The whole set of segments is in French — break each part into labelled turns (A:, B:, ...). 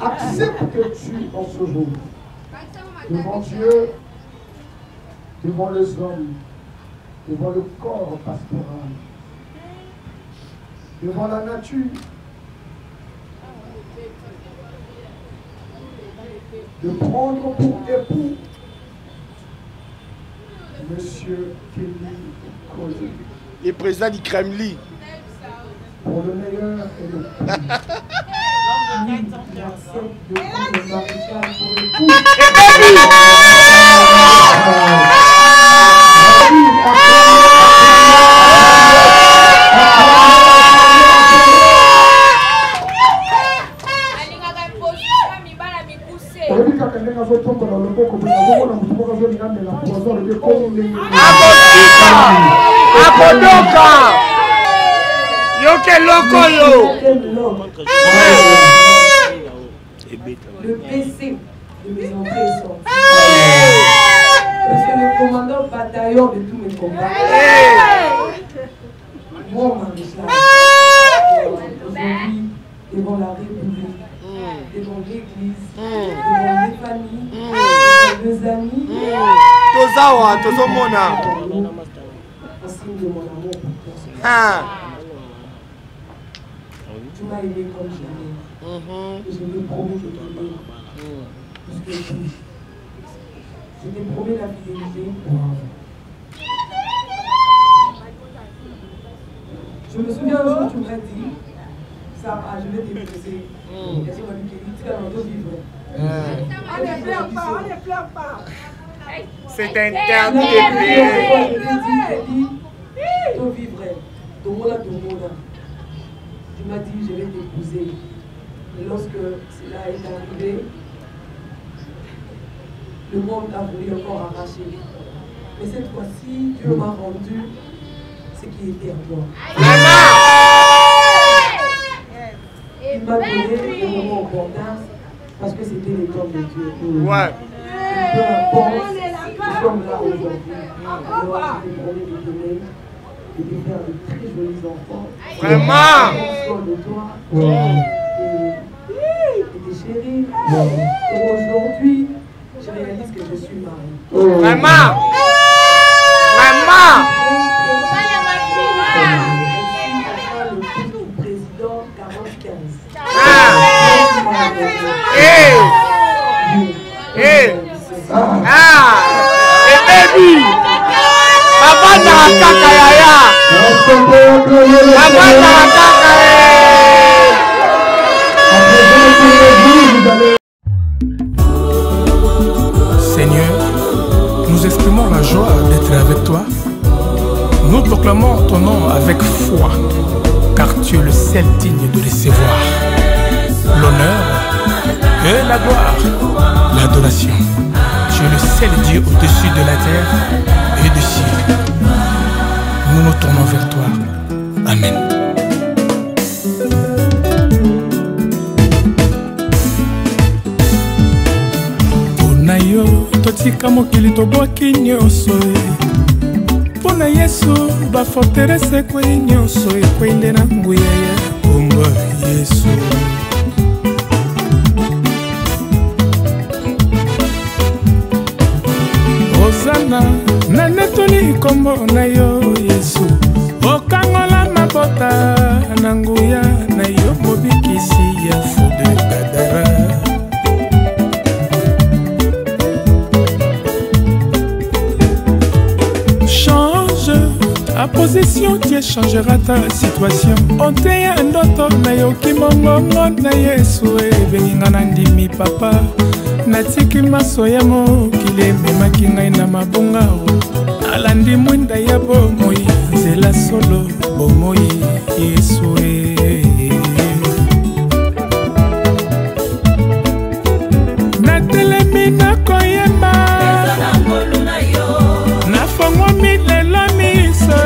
A: Acceptes-tu en ce jour, devant Dieu, devant les hommes, devant le corps pastoral, devant la nature, de prendre pour époux Monsieur Kelly Collier,
B: le président du Kremlin,
A: pour le meilleur et le pire.
C: Le PC de mes entrées est sorti. C'est le commandant bataillon de tous mes combats. Mon maréchal. Aujourd'hui, devant la République, devant l'Église, devant les familles, devant les amis.
B: Tozawa, Tozomona.
C: En signe de mon amour pour toi. Tu m'as aimé comme je l'ai. Et je t'ai promis de t'aimer. Jusqu'au bout. Je t'ai promis la fidélité. Je me souviens un jour, tu m'as dit, Sarah, je vais t'épouser. Et elle m'a dit, tu vas nous vivre. On ne pleure pas, on ne pleure pas.
B: C'est interdit de
C: pleurer. Tu vivrais. Domola. Tu m'as dit, je vais t'épouser. Et lorsque cela est arrivé, le monde a voulu encore arracher. Mais cette fois-ci, Dieu m'a rendu ce qui était en toi. Il m'a donné le moment opportun parce que c'était les temps de Dieu.
B: Ouais.
C: Peu importe, nous sommes là aujourd'hui. Alors, je t'ai promis de donner et de faire de très jolis enfants.
B: Vraiment.
C: De toi. Et de chéris. Et aujourd'hui, je réalise que je suis mariée.
B: Vraiment. Vraiment.
C: Le fils du président 40-15.
B: Et baby. Papa na kaka yaya. Papa na kaka.
D: Seigneur, nous exprimons la joie d'être avec toi. Nous proclamons ton nom avec foi, car tu es le seul digne de recevoir l'honneur et la gloire, l'adoration. Tu es le seul Dieu au-dessus de la terre et du ciel. Nous nous tournons vers toi. Amen. Ponayo, totika mokili tobwaki nyonso. Pona Yesu, ba forteresse kwe nyonso ekwende na nguya ya kombo Yesu. Hosanna, na netoli kombo na yo Yesu. Okangola mabota na nguya na yo mobikisi ya Fode Gadara. Ta position, Dieu changera ta situation. On te ya ndoto na yo kimongongo na Yesu ebenga na ndimi papa. Natiki maso ya mokili ememaki ngai na mabonga. Nalandi mwinda ya bomoi nzela solo bomoi Yesu natelemi nakoyemba nafongomi lelo miso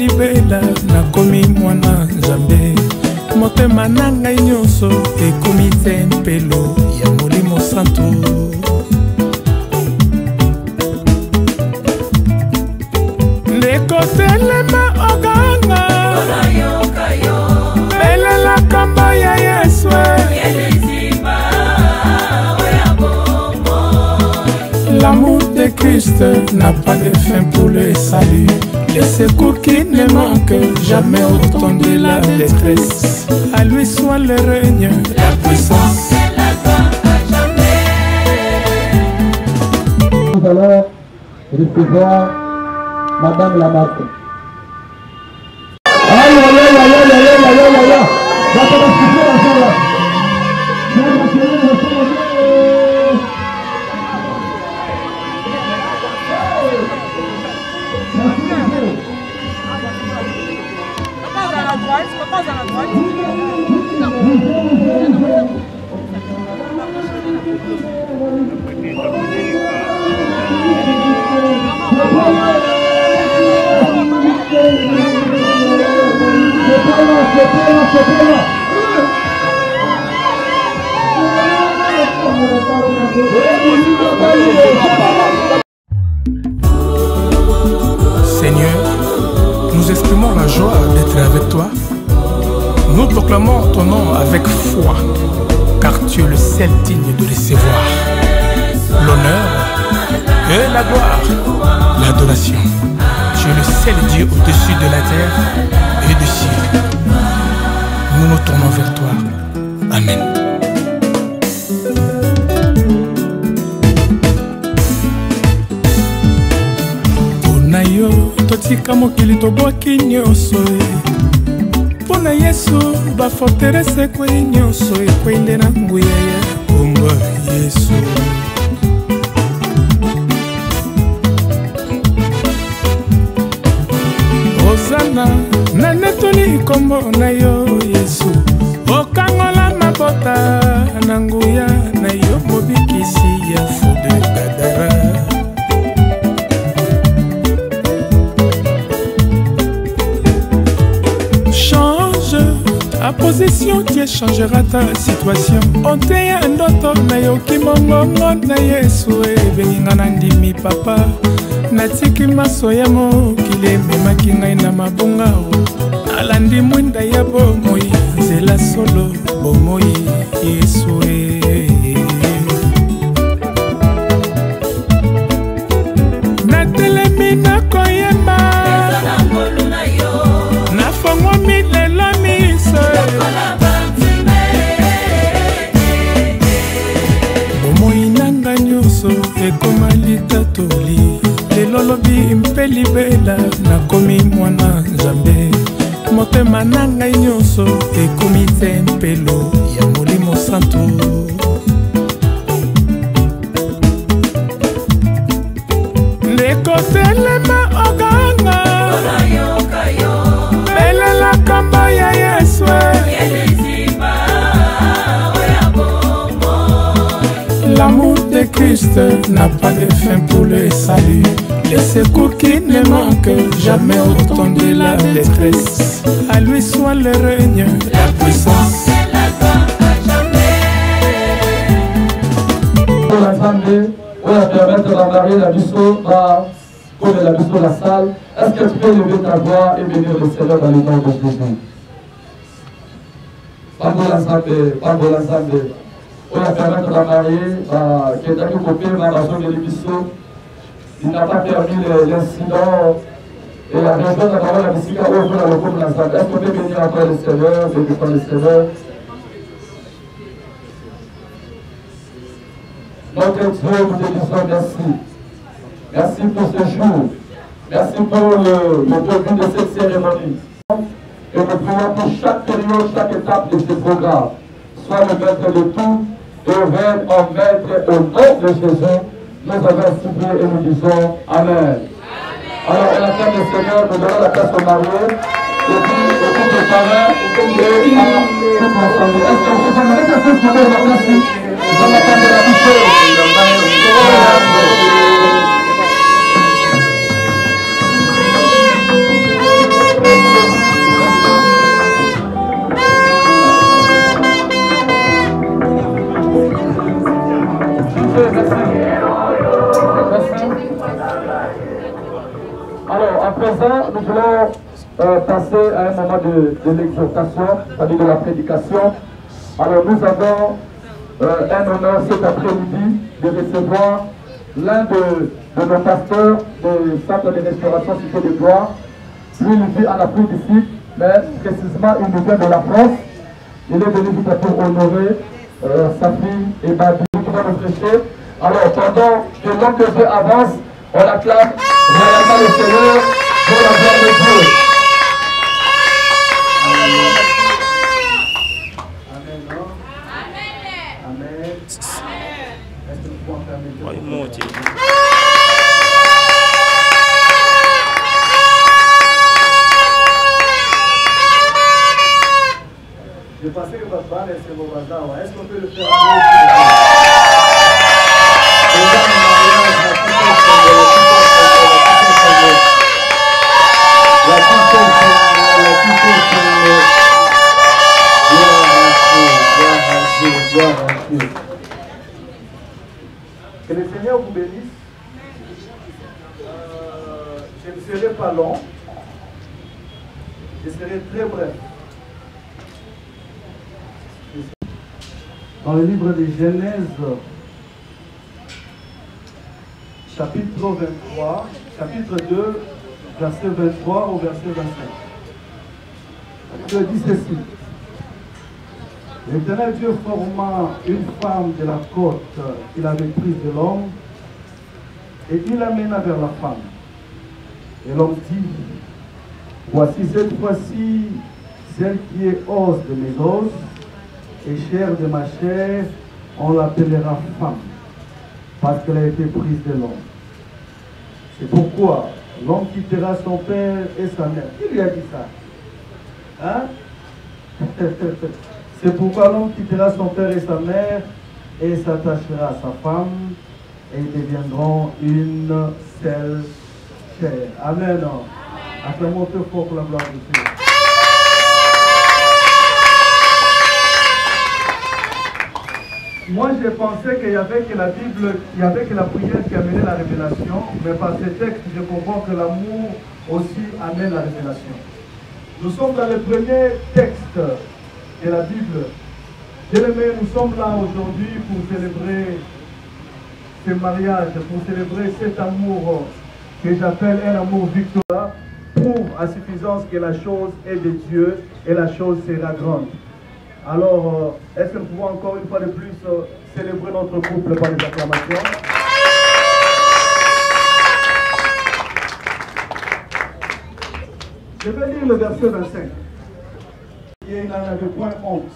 D: libela nakomi mwana Nzambe motema na ngai nyonso ekomi tempelo ya Molimo Santo ndekotelema oganga belela kamba ya Yesu l'amour de Christ n'a pas de fin pour le salut. Le secours qui ne manque jamais au temps de la détresse. À lui soit le règne, la puissance et la gloire à jamais.
A: Nous allons recevoir Madame Lamarck. Aïe, aïe, aïe, aïe, aïe, aïe, aïe, aïe, aïe. Va te respirer la soirée.
D: Seigneur, nous exprimons la joie d'être avec toi. Nous proclamons ton nom avec foi, car tu es le seul digne de recevoir l'honneur et la gloire, l'adoration. Tu es le seul Dieu au-dessus de la terre et du ciel. Nous nous tournons vers toi. Amen. Onayo totika mokili tobwaki nyonso mpona Yesu baforterese ekwei nyonso ekwei nde na nguya ya kombo Yesu. Osana na netoli kombo na yo Yesu, okangola mabota na nguya na yo mobikisi ya Fode Gadara. Ta position, Dieu changera ta situation. On te y a un autre, na yo ki mongongo na Yesu beninga na ndimi papa. Natiki maso ya mokili memaki ngai na mabunga alandi mwinda ya bomoi nzela solo bomoi Yesu natelemi nakoyemba nafongomi lelo miso bomoi nanga nyonso ekoma litatoli lelo lobi mpe libela nakomi mwana Nzambe motema na ngai nyonso ekomi tempelo ya Molimo Santo ndekotelema oganga belela kamba ya Yesu l'amour de Christ n'a pas de fin pour le salut. Le secours qui ne manque jamais au temps de la détresse. À lui soit le règne, la puissance et la gloire à jamais.
A: Pour l'Assemblée, on va permettre d'embarrer la biseau comme la biseau la salle. Est-ce que tu peux lever ta voix et bénir le Seigneur dans le nom de Jésus? Pour l'Assemblée. On va permettre d'embarrer qui est à côté de la maison de l'émission. Il n'a pas permis l'incident et la raison d'avoir la musique à ouvrir dans le groupe de l'ensemble. Est-ce qu'on peut bénir encore le Seigneur, bénir le Seigneur? Notre Dieu, nous te disons merci. Merci pour ce jour. Merci pour le début de cette cérémonie. Et nous prions pour chaque période, chaque étape de ce programme. Sois le maître de tout et règne en maître au nom de Jésus. Nous avons ainsi prié et nous disons Amen. Alors, on attend le Seigneur, nous donnons la place au marié, et puis au couple de parrain, et à tout l'ensemble. Est-ce que vous avez quelque chose pour nous merci? Nous allons attendre la bouche. présent, nous voulons passer à un moment de l'exhortation, c'est-à-dire de la prédication. Alors nous avons un honneur cet après-midi de recevoir l'un de nos pasteurs du centre de restauration Cité de Gloire. Lui, il vit en Afrique du Sud, mais précisément il nous vient de la France. Il est venu pour honorer sa fille et Babi qui va nous prêcher. Alors pendant que l'homme de Dieu avance, on acclame réellement le Seigneur pour la gloire de Dieu.
E: Je pensais que votre balle c'est vos bazar. Est-ce qu'on peut le faire? Que le Seigneur vous bénisse. Je ne serai pas long. Je serai très bref. Dans le livre de Genèse, chapitre 23, chapitre 2, verset 23 au verset 25. Je dis ceci. L'Éternel Dieu forma une femme de la côte qu'il avait prise de l'homme et il l'amena vers la femme. Et l'homme dit, voici cette fois-ci celle qui est os de mes os et chair de ma chair, on l'appellera femme, parce qu'elle a été prise de l'homme. C'est pourquoi l'homme quittera son père et sa mère. Qui lui a dit ça? Hein? C'est pourquoi l'homme quittera son père et sa mère et s'attachera à sa femme et ils deviendront une seule chair. Amen. Acclamons très fort pour la gloire de Dieu. Moi, je pensais qu'il n'y avait que la Bible, il n'y avait que la prière qui amenait la révélation, mais par ces textes, je comprends que l'amour aussi amène la révélation. Nous sommes dans le premier texte de la Bible. Bien-aimés, nous sommes là aujourd'hui pour célébrer ce mariage, pour célébrer cet amour que j'appelle un amour victorieux, prouve à suffisance que la chose est de Dieu et la chose sera grande. Alors, est-ce que nous pouvons encore une fois de plus célébrer notre couple par les acclamations? Je vais lire le verset 25. Il n'en avait point honte.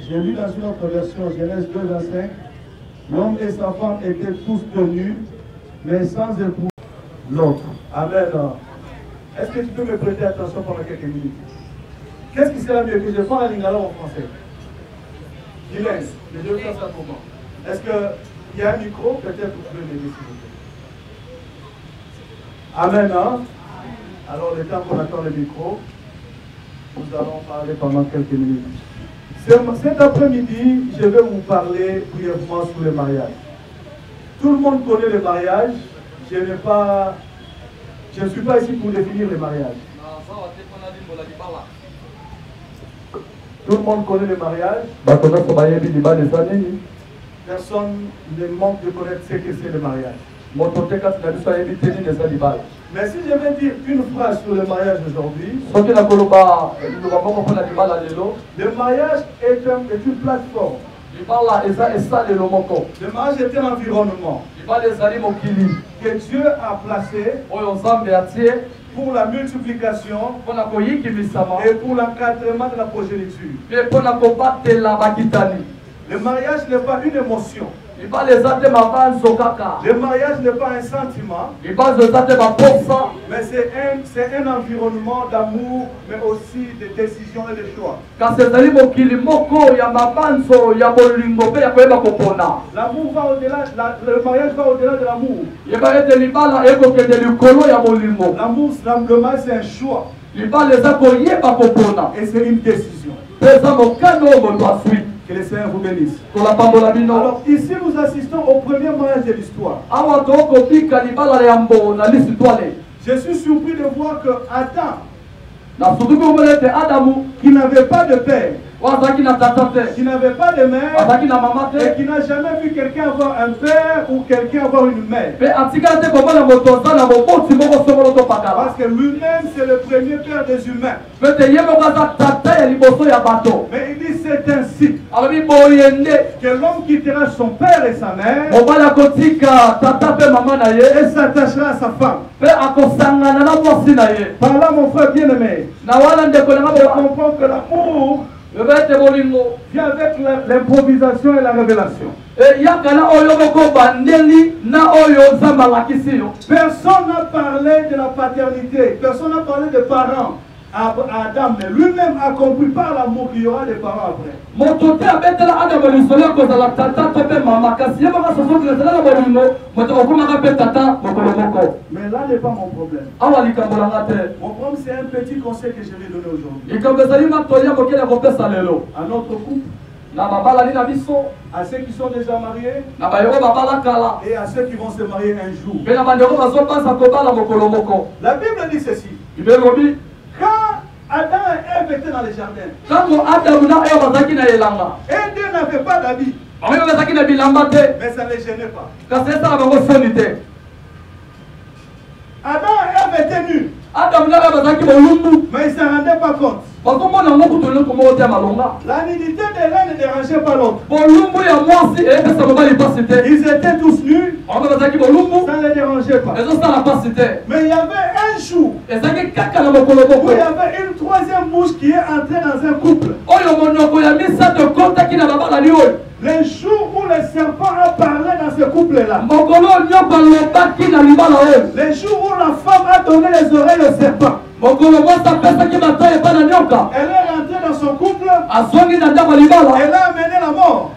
E: J'ai lu dans une autre version, Genèse 2, 25. L'homme et sa femme étaient tous tenus, mais sans éprouver l'autre. Amen. Est-ce que tu peux me prêter attention pendant quelques minutes? Qu'est-ce qui sera mieux que je parle en lingala ou en français? Bilingue. Je vais faire ça pour moi. Est-ce qu'il y a un micro? Peut-être vous pouvez m'aider s'il vous plaît. Amen. Hein? Alors, le temps qu'on attend le micro, nous allons parler pendant quelques minutes. Cet après-midi, je vais vous parler brièvement sur le mariage. Tout le monde connaît le mariage. Je ne suis pas ici pour définir le mariage. Tout le monde connaît le mariage. Personne ne manque de connaître ce que c'est le mariage. Mais si je vais dire une phrase sur le mariage aujourd'hui, le mariage est une plateforme. Le mariage est un environnement que Dieu a placé pour la multiplication et pour l'encadrement de la progéniture. Le mariage n'est pas une émotion. Le mariage n'est pas un sentiment, mais c'est un environnement d'amour, mais aussi de décisions et de choix. L'amour va au-delà, le mariage va au-delà de l'amour. L'amour, le mariage, c'est un choix. Et c'est une décision. Que le Seigneur vous bénisse. Alors ici nous assistons au premier mariage de l'histoire. Je suis surpris de voir que Adam, qui n'avait pas de père, qui n'avait pas de mère, et qui n'a jamais vu quelqu'un avoir un père ou quelqu'un avoir une mère. Parce que lui-même, c'est le premier père des humains. Mais il dit c'est ainsi que l'homme quittera son père et sa mère et s'attachera à sa femme. Par là, mon frère bien-aimé, je comprends que l'amour vient avec l'improvisation et la révélation. Personne n'a parlé de la paternité, personne n'a parlé de parents à Adam, mais lui-même a compris par l'amour qu'il y aura des parents après. Mais là n'est pas mon problème. Mon problème, c'est un petit conseil que je vais donner aujourd'hui. À notre couple, à ceux qui sont déjà mariés et à ceux qui vont se marier un jour. La Bible dit ceci. Quand Adam et Ève étaient dans les jardins, Ève n'avait pas d'habit, mais ça ne les gênait pas. Adam et Ève étaient nus, mais ils ne s'en rendaient pas compte. La nudité de l'un ne dérangeait pas l'autre. Ils étaient tous nus, ça ne les dérangeait pas. Mais il y avait un jour où il y avait une troisième bouche qui est entrée dans un couple. Le jour où le serpent a parlé dans ce couple-là, le jour où la femme a donné les oreilles au serpent, elle est rentrée dans son couple, elle a amené la mort.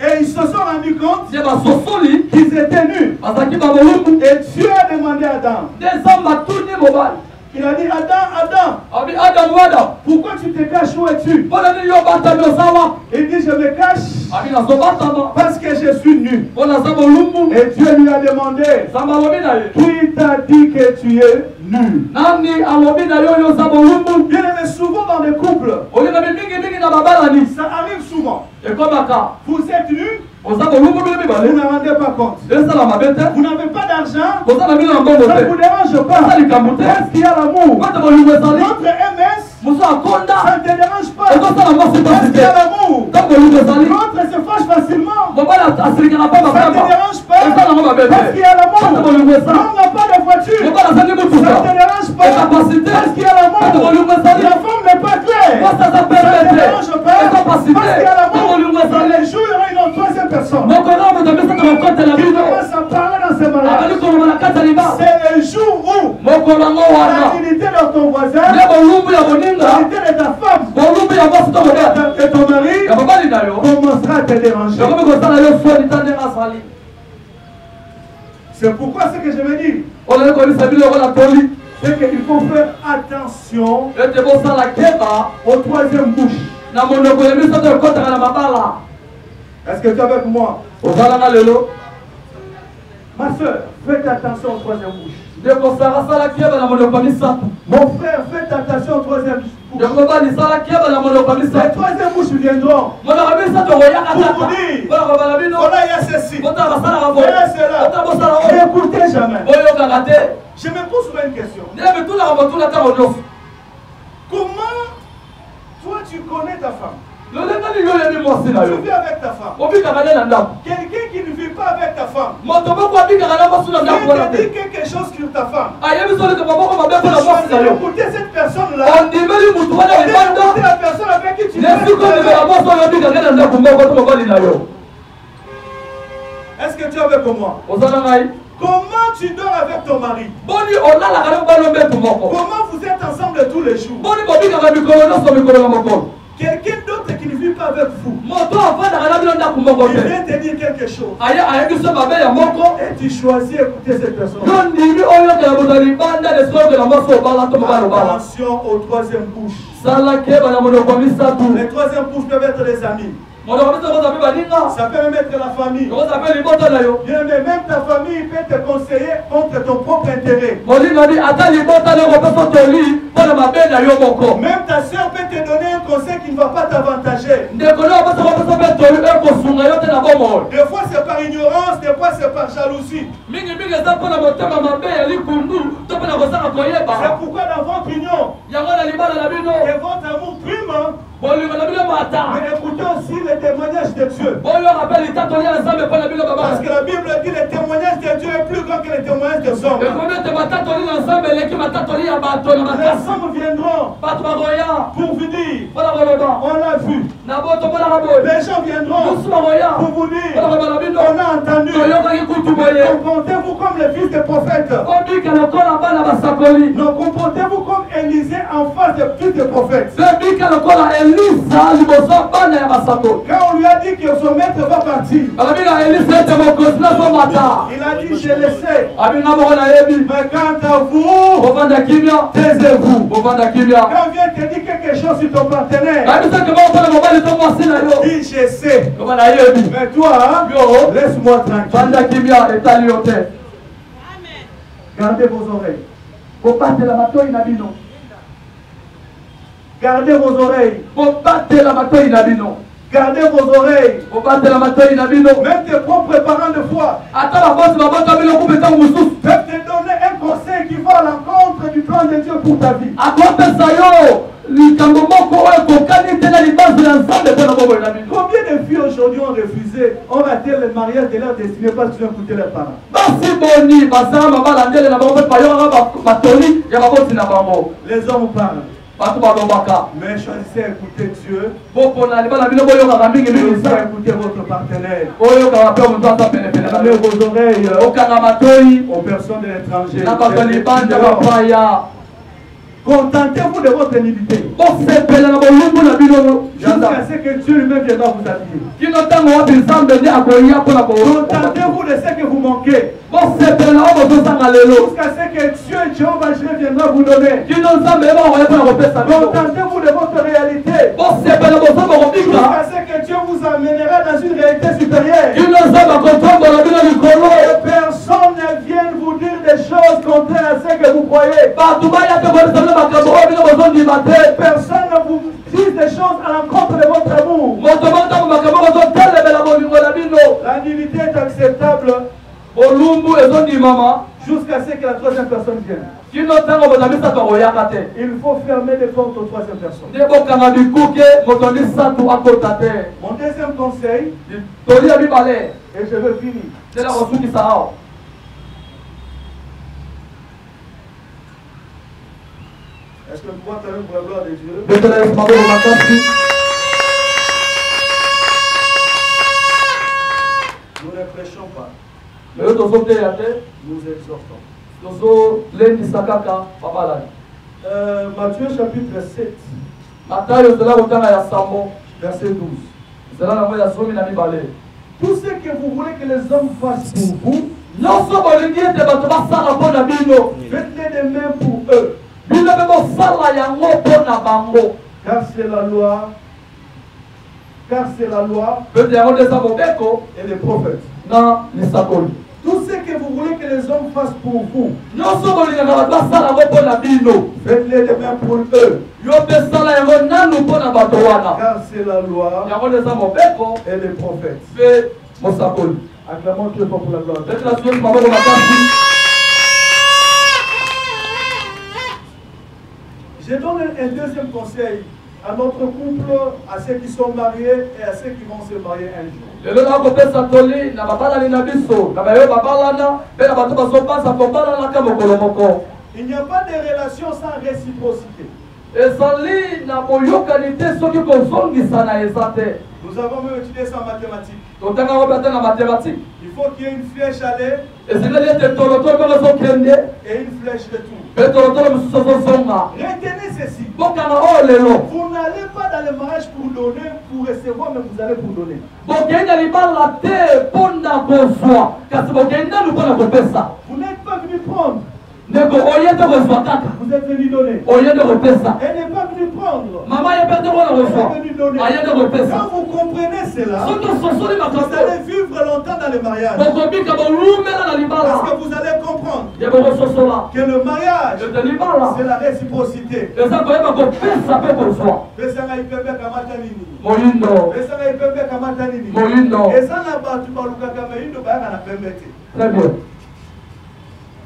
E: Et ils se sont rendus compte qu'ils étaient nus. Et Dieu a demandé à Adam. Il a dit, Adam, pourquoi tu te caches, où es-tu? Il dit, je me cache parce que je suis nu. Et Dieu lui a demandé, qui t'a dit que tu es nu? Bien aimé, souvent dans les couples, ça arrive souvent. Vous êtes nus, vous ne vous rendez pas compte. Vous n'avez pas d'argent, ça ne vous dérange pas. Parce qu'il y a l'amour. Notre MS, ça ne te dérange pas. Parce qu'il y a l'amour. L'autre se fâche facilement. Ça ne te dérange pas. Parce qu'il y a l'amour. L'homme n'a pas de voiture. Ça ne te dérange pas. Parce qu'il y a l'amour. La femme n'est pas claire. Ça ne te dérange pas. Parce qu'il y a l'amour. Les jours, il y aura une autre troisième personne qui commence à parler dans ce mariage. C'est le jour où la dignité de ton voisin, la dignité de ta femme et ton mari commencera à te déranger. C'est pourquoi ce que je veux dire, c'est qu'il faut faire attention aux troisième bouche. Est-ce que tu es avec moi? Ma soeur, faites attention aux troisième bouche. Mon frère, faites attention aux troisième bouche. Les troisième bouche viendront pour vous dire, voilà, il y a ceci, il y a cela. N'écoutez jamais. Je me pose une question. Comment toi tu connais ta femme? Tu vis avec ta femme. Quelqu'un qui ne vit pas avec ta femme, il te dit quelque chose sur ta femme. Tu choisis d'écouter cette personne-là. D'écouter la personne avec qui tu vis. Est-ce que tu es avec moi? Comment tu dors avec ton mari? Comment vous êtes ensemble tous les jours? Quelqu'un d'autre qui ne vit pas avec vous, il vient te dire quelque chose. Et tu choisis d'écouter cette personne. Attention aux troisième bouche. Les troisième bouches peuvent être des amis. Ça peut même être la famille. Bien, mais même ta famille peut te conseiller contre ton propre intérêt. Même ta soeur peut te donner un conseil qui ne va pas t'avantager. Des fois c'est par ignorance, des fois c'est par jalousie. C'est pourquoi dans votre union, et votre amour prime. Mais écoutez aussi les témoignages de Dieu. Parce que la Bible dit que le témoignage de Dieu est plus grand que les témoignages des hommes. Les hommes viendront pour vous dire, on a vu. Les gens viendront pour vous dire, on a entendu. Comportez-vous comme les fils des prophètes. Non, comportez-vous comme Élisée en face des fils des prophètes. Quand on lui a dit que son maître va partir, il a dit je le sais. Mais quant à vous, taisez-vous. Quand vient te dire quelque chose sur ton partenaire, dis je sais. Mais toi, laisse-moi tranquille. Gardez vos oreilles. Gardez vos oreilles. Gardez vos oreilles. Même tes propres parents de foi peuvent te donner un conseil qui va à l'encontre du plan de Dieu pour ta vie. Combien de filles aujourd'hui ont refusé, ont raté le mariage de leur destinée parce qu'ils ont écouté leurs parents? Les hommes parlent. Mais choisissez d'écouter Dieu. Choisissez d'écouter votre partenaire. Fermez vos oreilles aux personnes de l'étranger. Contentez-vous de votre humilité. Jusqu'à ce que Dieu lui-même viendra vous habiller. Contentez-vous de ce que vous manquez. Jusqu'à ce que Dieu et Jéhovah viendra vous donner. Contentez-vous de votre réalité. Jusqu'à ce que Dieu vous amènera dans une réalité supérieure. Personne ne vienne vous dire des choses contraires à ce que vous croyez. Personne ne vous dise des choses à l'encontre de votre amour. La dignité est acceptable jusqu'à ce que la troisième personne vienne. Il faut fermer les portes aux troisième personnes. Mon deuxième conseil, et je veux finir. Est-ce que nous pouvons terminer pour la gloire de Dieu? Nous ne prêchons pas. Nous exhortons. Matthieu chapitre 7. Verset 12. Tout ce que vous voulez que les hommes fassent pour vous, faites-les de même pour eux. Car c'est la loi. Car c'est la loi et les prophètes. Tout ce que vous voulez que les hommes fassent pour vous, faites-les de même pour eux. Car c'est la loi et les prophètes. Acclamons Dieu pour la gloire. Je donne un deuxième conseil à notre couple, à ceux qui sont mariés et à ceux qui vont se marier un jour. Il n'y a pas de relation sans réciprocité. Nous avons même étudié ça en mathématiques. Il faut qu'il y ait une flèche aller et une flèche retour. Retenez ceci. Vous n'allez pas dans le mariage pour donner, pour recevoir, mais vous allez pour donner. Vous n'êtes pas venu prendre. Vous êtes venu donner. Elle n'est pas venue prendre. Elle est venue donner. Quand vous comprenez cela, vous allez vivre longtemps dans le mariage. Parce que vous allez comprendre que le mariage, c'est la réciprocité.
A: Très bien.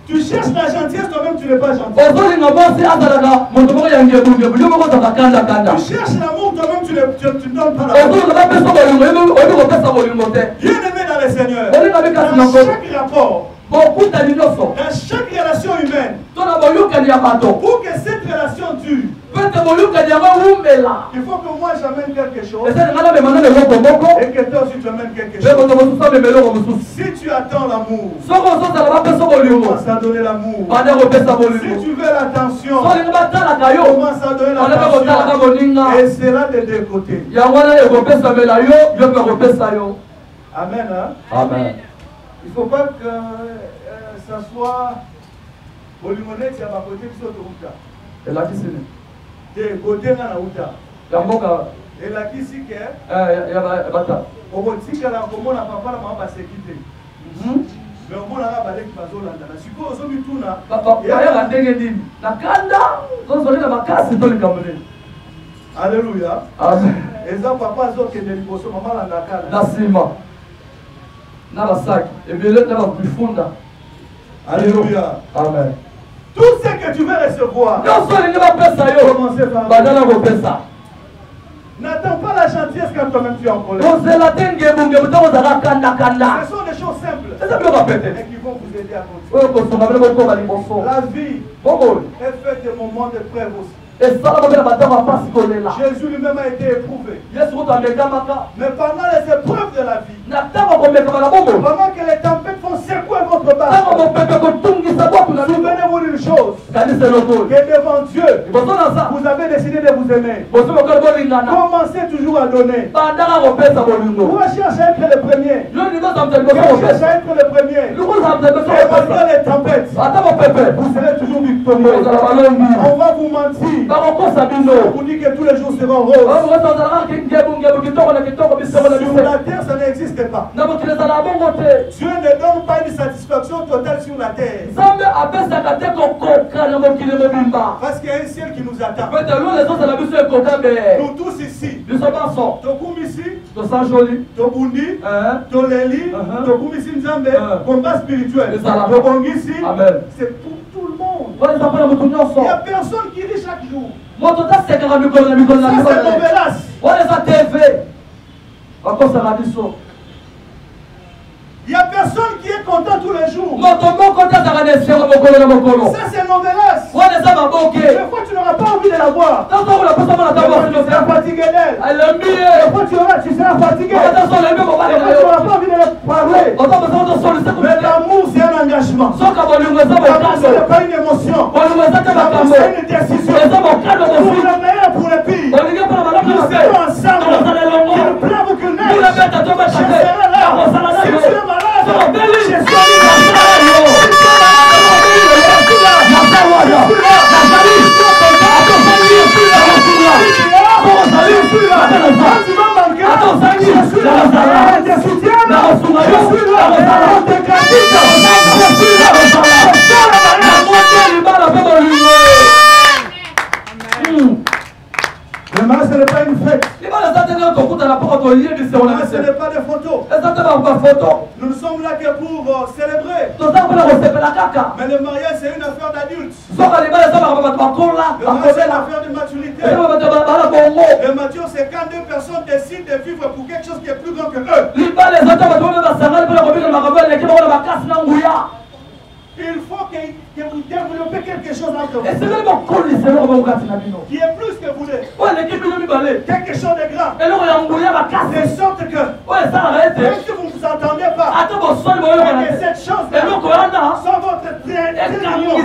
E: Tu cherches la gentillesse, toi-même tu n'es pas gentil. Tu cherches l'amour, toi-même tu ne donnes pas l'amour. Bien-aimé dans le Seigneur, dans chaque rapport, dans chaque relation humaine, pour que cette relation dure, il faut que moi j'amène quelque chose et que toi aussi tu amènes quelque chose. Si tu attends l'amour, commence à donner l'amour. Si tu veux l'attention, commence à donner l'attention. Et c'est là des deux côtés. Amen. Hein?
A: Amen.
E: Il ne faut pas que ça soit au limonette à ma côté qui saute.
A: Et là qui c'est?
E: De côté na uta. Et là qui c'est que au botika la komona papa na mama sécurité. Mais on mona ba leki bazolanda na siko zo mituna.
A: Ya ndenge ndini. Na kanda zo zoleka makasi to likamule.
E: Alléluia.
A: Amen.
E: Et ça papa zo ke de liboso mama landa kanda.
A: Na sima. Na basaki. Et bien là na bifunda.
E: Alléluia.
A: Amen.
E: Tout ce que tu veux recevoir,
A: commencez par
E: n'attends pas la gentillesse quand toi-même tu es en colère. Ce sont des choses simples et qui vont vous aider à continuer. La vie est faite de moments de preuve aussi. Jésus lui-même a été éprouvé. Mais pendant les épreuves de la vie, pendant que les tempêtes font secouer votre base, souvenez-vous d'une chose, que devant Dieu, vous avez décidé de vous aimer. Commencez toujours à donner. Vous cherchez à être le premier. Vous cherchez à être le premier. Et malgré les tempêtes, vous serez toujours victorieux. On va vous mentir. On vous dit que tous les jours seront roses. Sur la terre, ça n'existe pas. Dieu ne donne pas une satisfaction totale sur la terre. Parce qu'il y a un ciel qui nous attend. Nous tous ici. Tokumisi, Tobundi, Toleli, Tokumisi Nzambe, combat spirituel. Tobongisi, c'est pour tout le monde. Il n'y a personne qui rit chaque jour. Ça c'est Novelas. Il n'y a personne qui est content tous les jours. Ça c'est Novelas. Des fois tu n'auras pas envie de la voir. Des fois tu seras fatigué d'elle. Des fois tu seras fatigué. Des fois tu n'auras pas envie de la parler. Mais l'amour c'est un engagement. L'amour ce n'est pas une émotion. L'amour c'est une décision. Pour le meilleur, pour le pire. Nous serons ensemble. Qu'il pleuve ou qu'il neige. Je serai là. Si tu es malade, je suis le mariage, ce n'est pas une fête. Le mariage, ce n'est pas des photos. Nous sommes là que pour célébrer. Mais le mariage, c'est une affaire d'adultes. Le mariage, c'est une affaire de maturité. Le mature, c'est quand deux personnes décident de vivre pour quelque chose qui est plus grand que eux. Il faut que vous développez quelque chose entre vous. Qui est plus que vous l'êtes. Quelque chose de grand. De sorte que, même si vous ne vous entendez pas, que cette chose sans votre train, c'est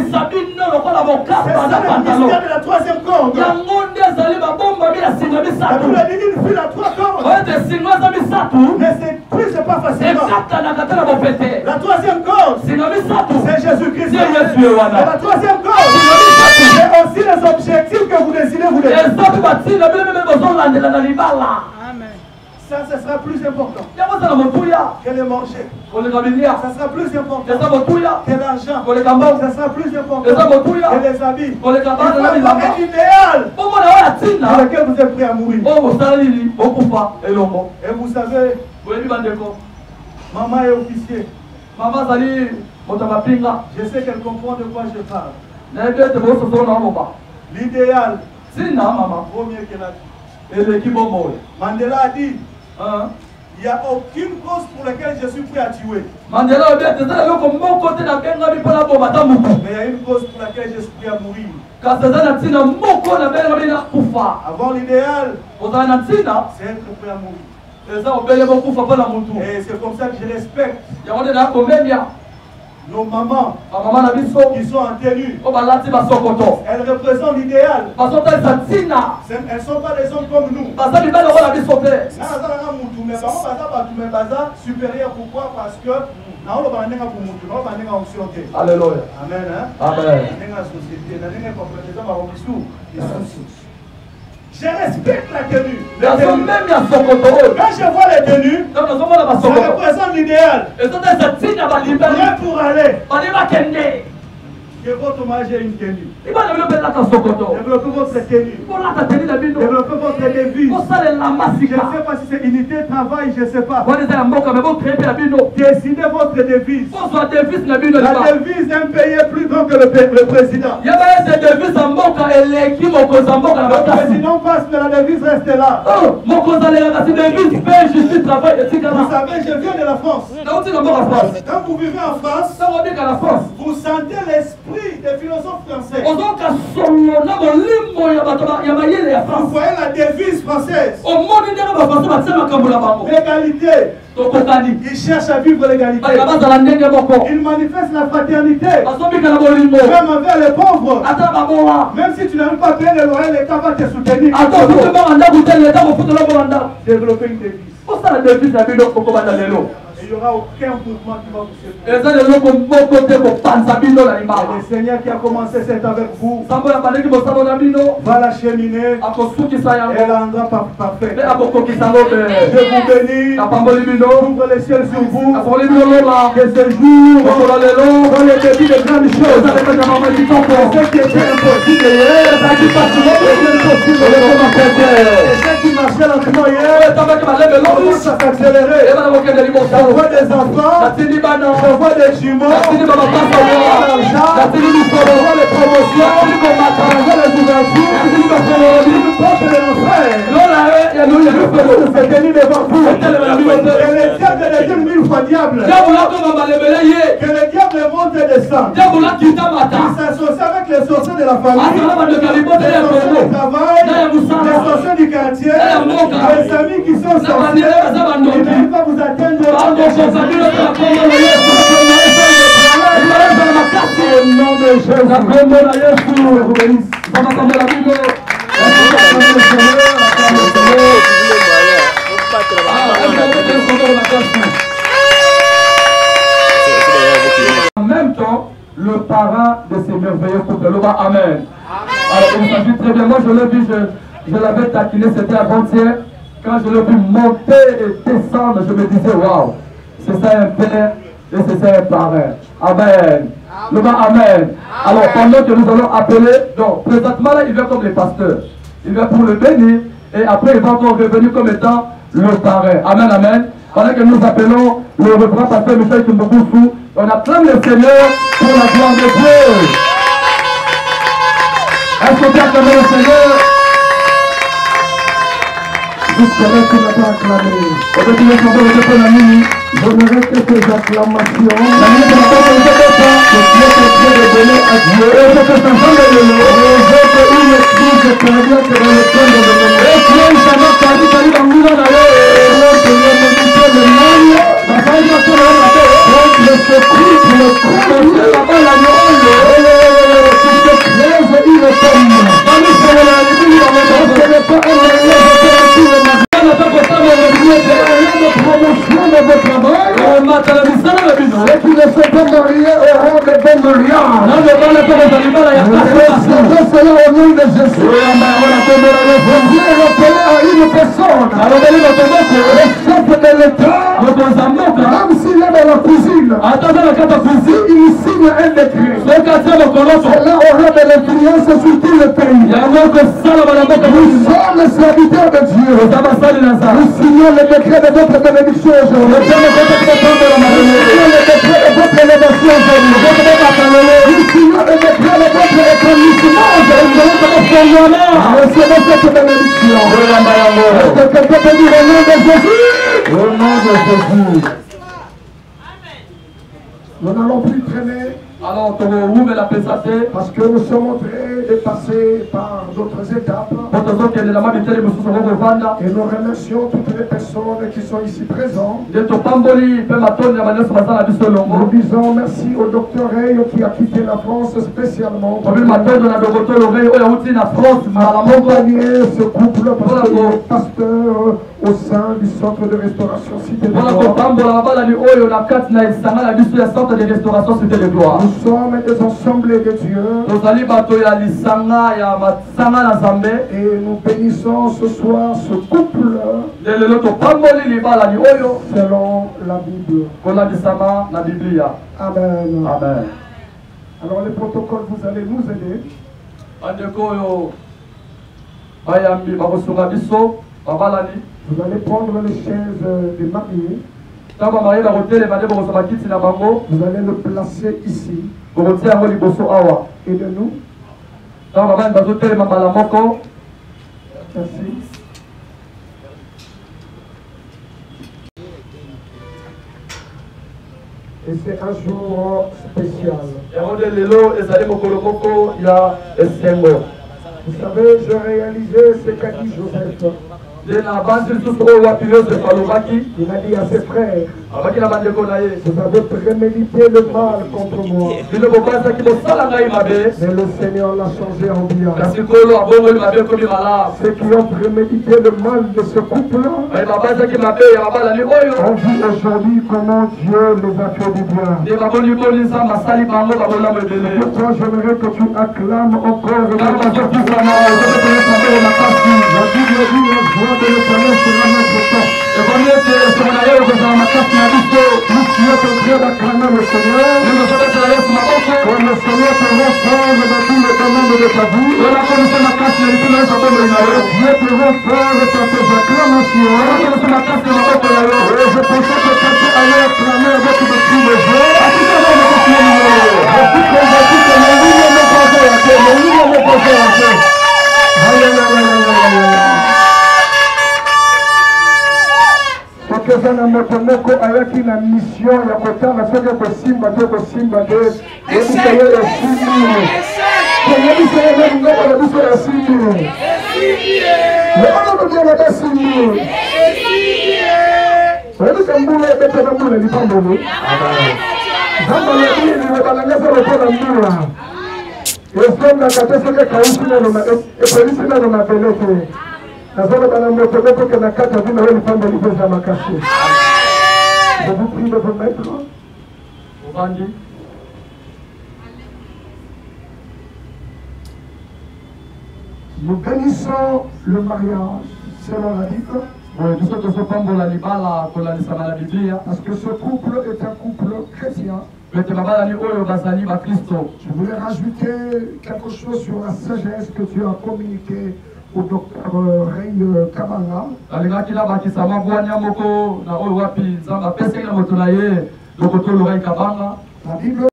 E: ça le mystère de la troisième corde. La Bible dit qu'il fut la trois cordes. Mais c'est plus, c'est pas facilement. La troisième corde, c'est Jésus-Christ. la troisième cause, c'est aussi les objectifs que vous décidez vous donner. Ça, ce sera plus important que les manger. Ça sera plus important que l'argent. Ça sera plus important que les habits. Il faut avoir un idéal pour lequel vous êtes prêt à mourir. Et vous savez, maman est officier. Je sais qu'elle comprend de quoi je parle. L'idéal vaut mieux que la vie. Mandela a dit, il n'y a aucune cause pour laquelle je suis prêt à tuer. Mais il y a une cause pour laquelle je suis prêt à mourir. Avoir l'idéal, c'est être prêt à mourir. Et c'est comme ça que je respecte nos mamans qui sont en tenue. Elles représentent l'idéal. Elles ne sont pas des hommes comme nous. Supérieur, pourquoi? Parce que
A: Alléluia.
E: Amen.
A: Amen.
E: Je respecte la tenue.
A: Quand
E: Quand je vois les tenues, ça représente l'idéal. Prêt pour aller. Que votre mariage ait une tenue. Développez votre tenue. Développez votre devise. Je ne sais pas si c'est unité de travail, je ne sais pas. Décidez votre devise. La devise d'un pays est plus grand que le président. Le président passe, mais la devise reste là. Vous savez, je viens de la France. Quand vous vivez en France, vous sentez l'esprit des philosophes français. Vous voyez la devise française. L'égalité. Ils cherchent à vivre l'égalité. Ils manifestent la fraternité. Même envers les pauvres. Même si tu n'as pas payé le loyer, l'État va te soutenir. Développer une devise. Il n'y aura aucun mouvement qui va vous séparer. Le Seigneur qui a commencé cette avec vous va l'acheminer et la rendra parfaite. Je vous bénis. Ouvre les cieux sur vous. Que ce jour, dans les défis de grandes choses, ce qui était impossible hier, et ce qui marchait lentement hier, commence à s'accélérer. Je vois des enfants, je vois des jumeaux, je vois l'argent, je vois les promotions, je vois les ouvertures, je porte de l'enfer. C'est tenu devant vous. Et le diable est dit 1000 fois diable. Que le diable monte et descend. Il s'associe avec les sorciers de la famille, les sorciers du travail, les sorciers du quartier, les amis qui sont sorciers. Ils ne peuvent pas vous atteindre. Au nom de Jésus,
A: en même temps, le parrain de ces merveilleux couples. Amen. Alors, il s'agit très bien. Moi, je l'ai vu, je l'avais taquiné, c'était avant-hier. Quand je l'ai vu monter et descendre, je me disais, waouh, c'est ça un père et c'est ça un parrain. Amen. Amen. Alors, pendant que nous allons appeler, donc, présentement là, il vient comme les pasteurs. Il vient pour le bénir et après, il va encore revenir comme étant le parrain. Amen, amen. Pendant que nous appelons le reverend pasteur Michel Kimbokousou, on acclame le Seigneur pour la gloire de Dieu. Est-ce qu'on peut acclamer le Seigneur?
E: Jusqu'à-là, tu n'as pas acclamé. J'aimerais que tes acclamations, que Dieu te prie de donner à Dieu, une église cardiaque dans le temps de promotion de votre travail, et qui ne sont pas mariés auront de bonnes
A: Goliath. Je serai au nom de Jésus. Je vais rappeler à une personne. Le chef de l'État, même s'il est dans la cuisine, il signe un décret. Cela aura de l'influence sur tout le pays. Nous sommes serviteurs de Dieu. Nous signons le décret de votre bénédiction aujourd'hui. Nous signons le décret de votre élévation aujourd'hui. Nous signons le décret de votre établissement aujourd'hui. Recevez cette bénédiction. Est-ce que quelqu'un peut dire au nom de Jésus? Au nom de Jésus. Nous n'allons plus traîner. Alors, parce que nous sommes en train de passer par d'autres étapes. Et nous remercions toutes les personnes qui sont ici présentes. Nous disons merci au docteur Ray qui a quitté la France spécialement pour accompagner ce couple parce qu'il est pasteur au sein du centre de restauration Cité de Gloire. Nous sommes des assemblées de Dieu. Et nous bénissons ce soir ce couple selon la Bible. Amen. Amen. Alors les protocoles, vous allez nous aider. Vous allez prendre les chaises des mariés. Vous allez le placer ici. Et de nous. Merci. Et c'est un jour spécial. Vous savez, je réalisais ce qu'a dit Joseph. Il a dit à ses frères, vous avez prémédité le mal contre moi. Mais le Seigneur l'a changé en bien. Ceux qui ont prémédité le mal de ce couple, on dit aujourd'hui comment Dieu les a fait du bien. Pourquoi j'aimerais que tu acclames encore la Bible dit de l'Éternel sera notre force. Nous qui est en train d'acclamer le Seigneur, comme le Seigneur te rend dans tous les domaines de ta vie, Dieu te rend fort par tes acclamations. Et je pensais que quelqu'un allait acclamer avec des cris de joie. Je suis convaincu que le livre n'est pas fait. Le livre n'est pas fait. Eza na moto moko ayaki na mission ya kotala soki kosimba te kosimba te yebisa ye esimbi yebisa ye ngoko na biso esimbi leonolobia na besimbi oyebisa mbula ebetaka mbula lipamboli zamba yabili ebalangasa lokola mbula esondaka te soki ekausi nano epolisi nano mabele te. Je vous prie de vous mettre. Nous bénissons le mariage selon la Bible. Parce que ce couple est un couple chrétien. Je voulais rajouter quelque chose sur la sagesse que tu as communiquée au docteur Ray Kabanga. La Bible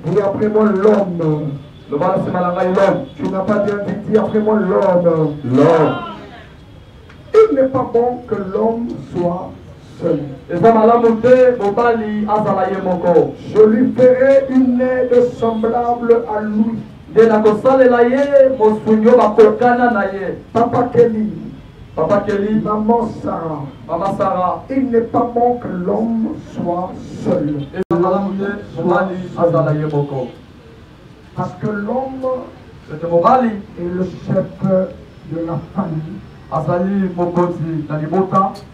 A: dit après moi l'homme. Tu n'as pas dit après moi l'homme. Il n'est pas bon que l'homme soit seul. Je lui ferai une aide semblable à lui. Papa Kelly, Maman Sarah, il n'est pas bon que l'homme soit seul. Parce que l'homme est le chef de la famille.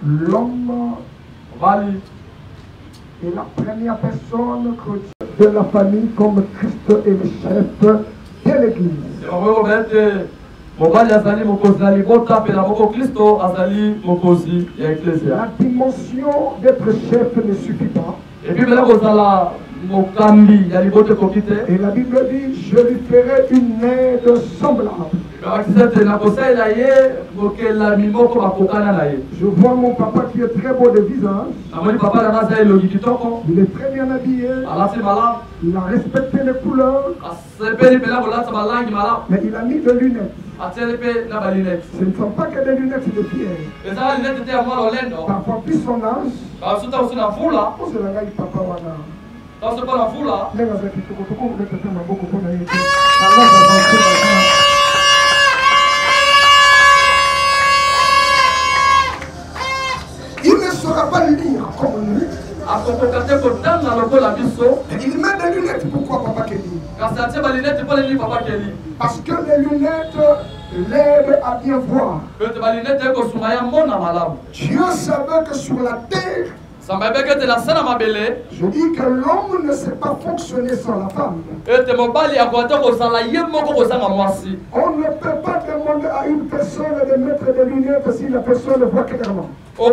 A: L'homme
E: Et la première personne de la famille comme Christ est le chef de l'église. La dimension d'être chef ne suffit pas.
A: Et puis maintenant,
E: et la Bible dit, je lui ferai une aide semblable. Je vois mon papa qui est très beau de visage. Il est très bien habillé. Il a respecté les couleurs. Mais il a mis des lunettes. Ce ne sont pas que des lunettes de pierre. Parfois, plus son âge, on se regarde papa wana. Il ne saura pas lire comme lui. Il met des lunettes. Pourquoi papa Kelly? Parce que les lunettes l'aident à bien voir. Dieu savait que sur la terre, je dis que l'homme ne sait pas fonctionner sans la femme. On ne peut pas demander à une personne de mettre des lunettes si la personne voit clairement. Sachez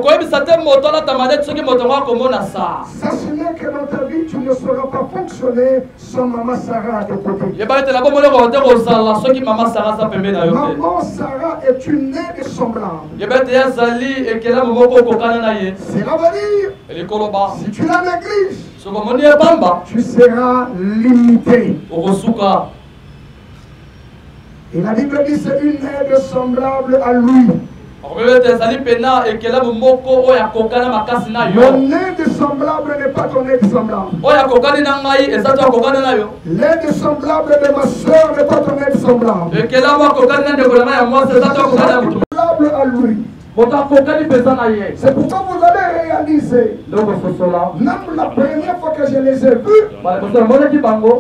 E: que dans ta vie, tu ne sauras pas fonctionner sans Maman Sarah à tes côtés. Maman Sarah est une aide semblable. Cela veut dire, si tu la négliges, tu seras limité. Et la Bible dit c'est une aide semblable à lui. Mon aide semblable n'est pas ton aide semblable. L'aide semblable de ma soeur n'est pas ton aide semblable. Semblable à lui. C'est pourquoi vous allez réaliser, même la première fois que je les ai vus,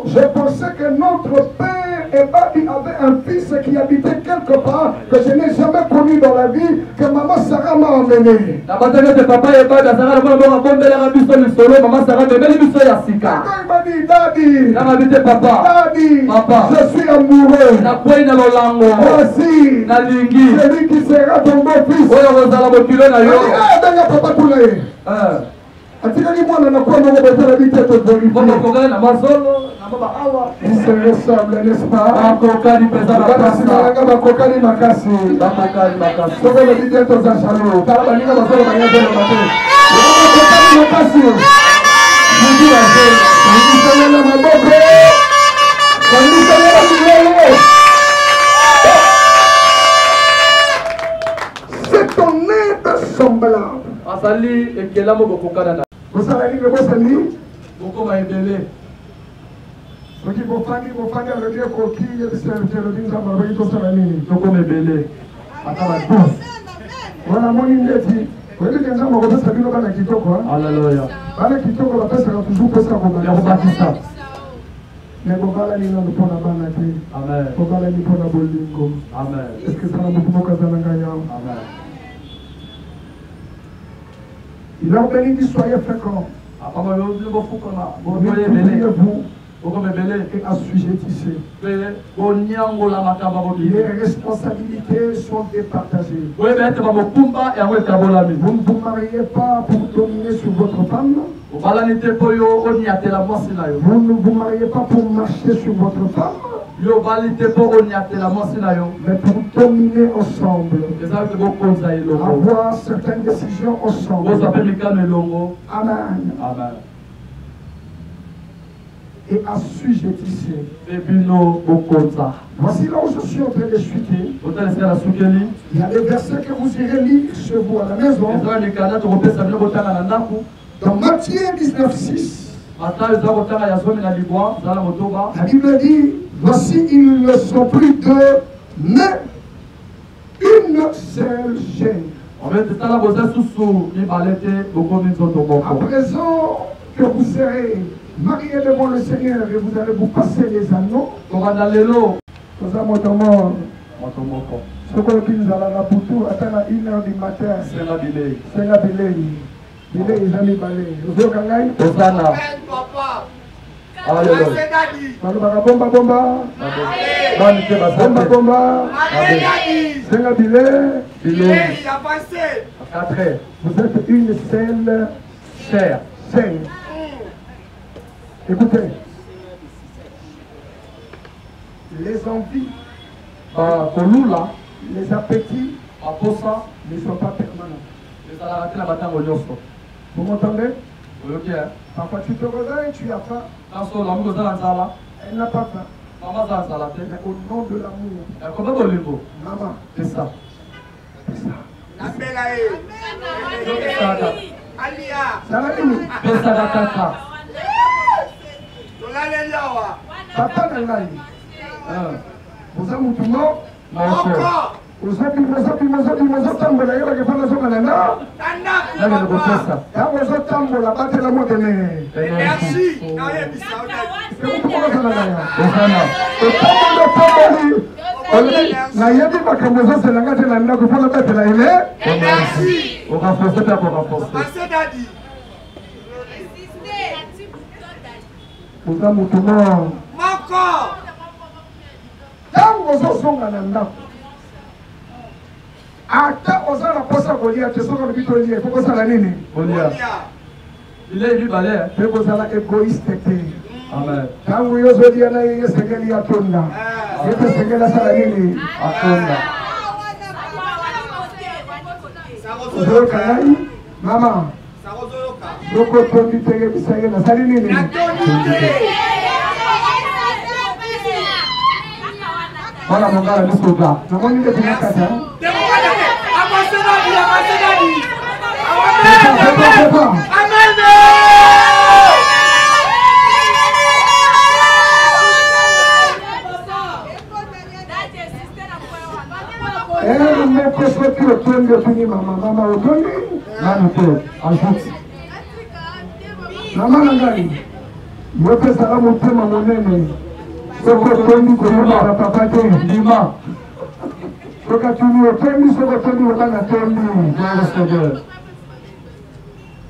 E: je pensais que notre père Ebabi avait un fils qui habitait quelque part que je n'ai jamais connu dans la vie, que Maman Sarah m'a emmené. Quand il m'a dit, Daddy, je suis amoureux. Voici celui qui sera ton beau-fils. Il se ressemble, n'est-ce pas? C'est ton aide semblable. Vous savez que vous savez soki bofandi alobie koki yebiselobi nzambe alobi tosala nini tokomebele ata bato wana moni ndeti oyebike nzambe akopesa bino bana kitoko bana kitoko bapesaka toujours pesa kobakisa me bobalani nano mpona bana te bobalani mpona bolingo eske ezala motu moko aza na ngai awa. Il leur bénit, soyez fréquents. Multipliez-vous et assujettissez. Les responsabilités sont départagées. Vous ne vous mariez pas pour dominer sur votre femme. Vous ne vous mariez pas pour marcher sur votre femme, mais pour dominer ensemble, avoir certaines décisions ensemble. Amen. Et assujettissez. Voici là où je suis en train de chuter. Il y a des versets que vous irez lire chez vous à la maison. Dans Matthieu 19:6, la Bible dit, voici ils ne sont plus deux, mais une seule chair. À présent que vous serez mariés devant le Seigneur et vous allez vous passer les anneaux, ce qu'on dit à la Nabutu, à 1h du matin, c'est la Bilei. Il est les amis balés. Vous êtes Kangai?
A: Osana. Alléluia.
E: Bomba bomba. Bomba bomba. Senga bilé.
A: Bilé.
E: 4. Vous êtes une seule chair. Écoutez. Les envies, les appétits ne sont pas permanents. Vous m'entendez? Parfois tu te réveilles, tu as faim. Elle n'a pas faim. Mais au nom de l'amour. Maman, c'est ça. C'est ça. Papa Nangai. Vous avez mon tournant. Vous avez ata oza na posa kolia te soka na bito lia poko sala nini kolia il est balé poko sala égoïste te amen tangu yozo dia na yeye segeli atonda yete segela sala nini atonda sarozoyoka nai mama soko tondi tege bisaye na sali nini Voilà mon gars, le soldat. Nous avons une définition.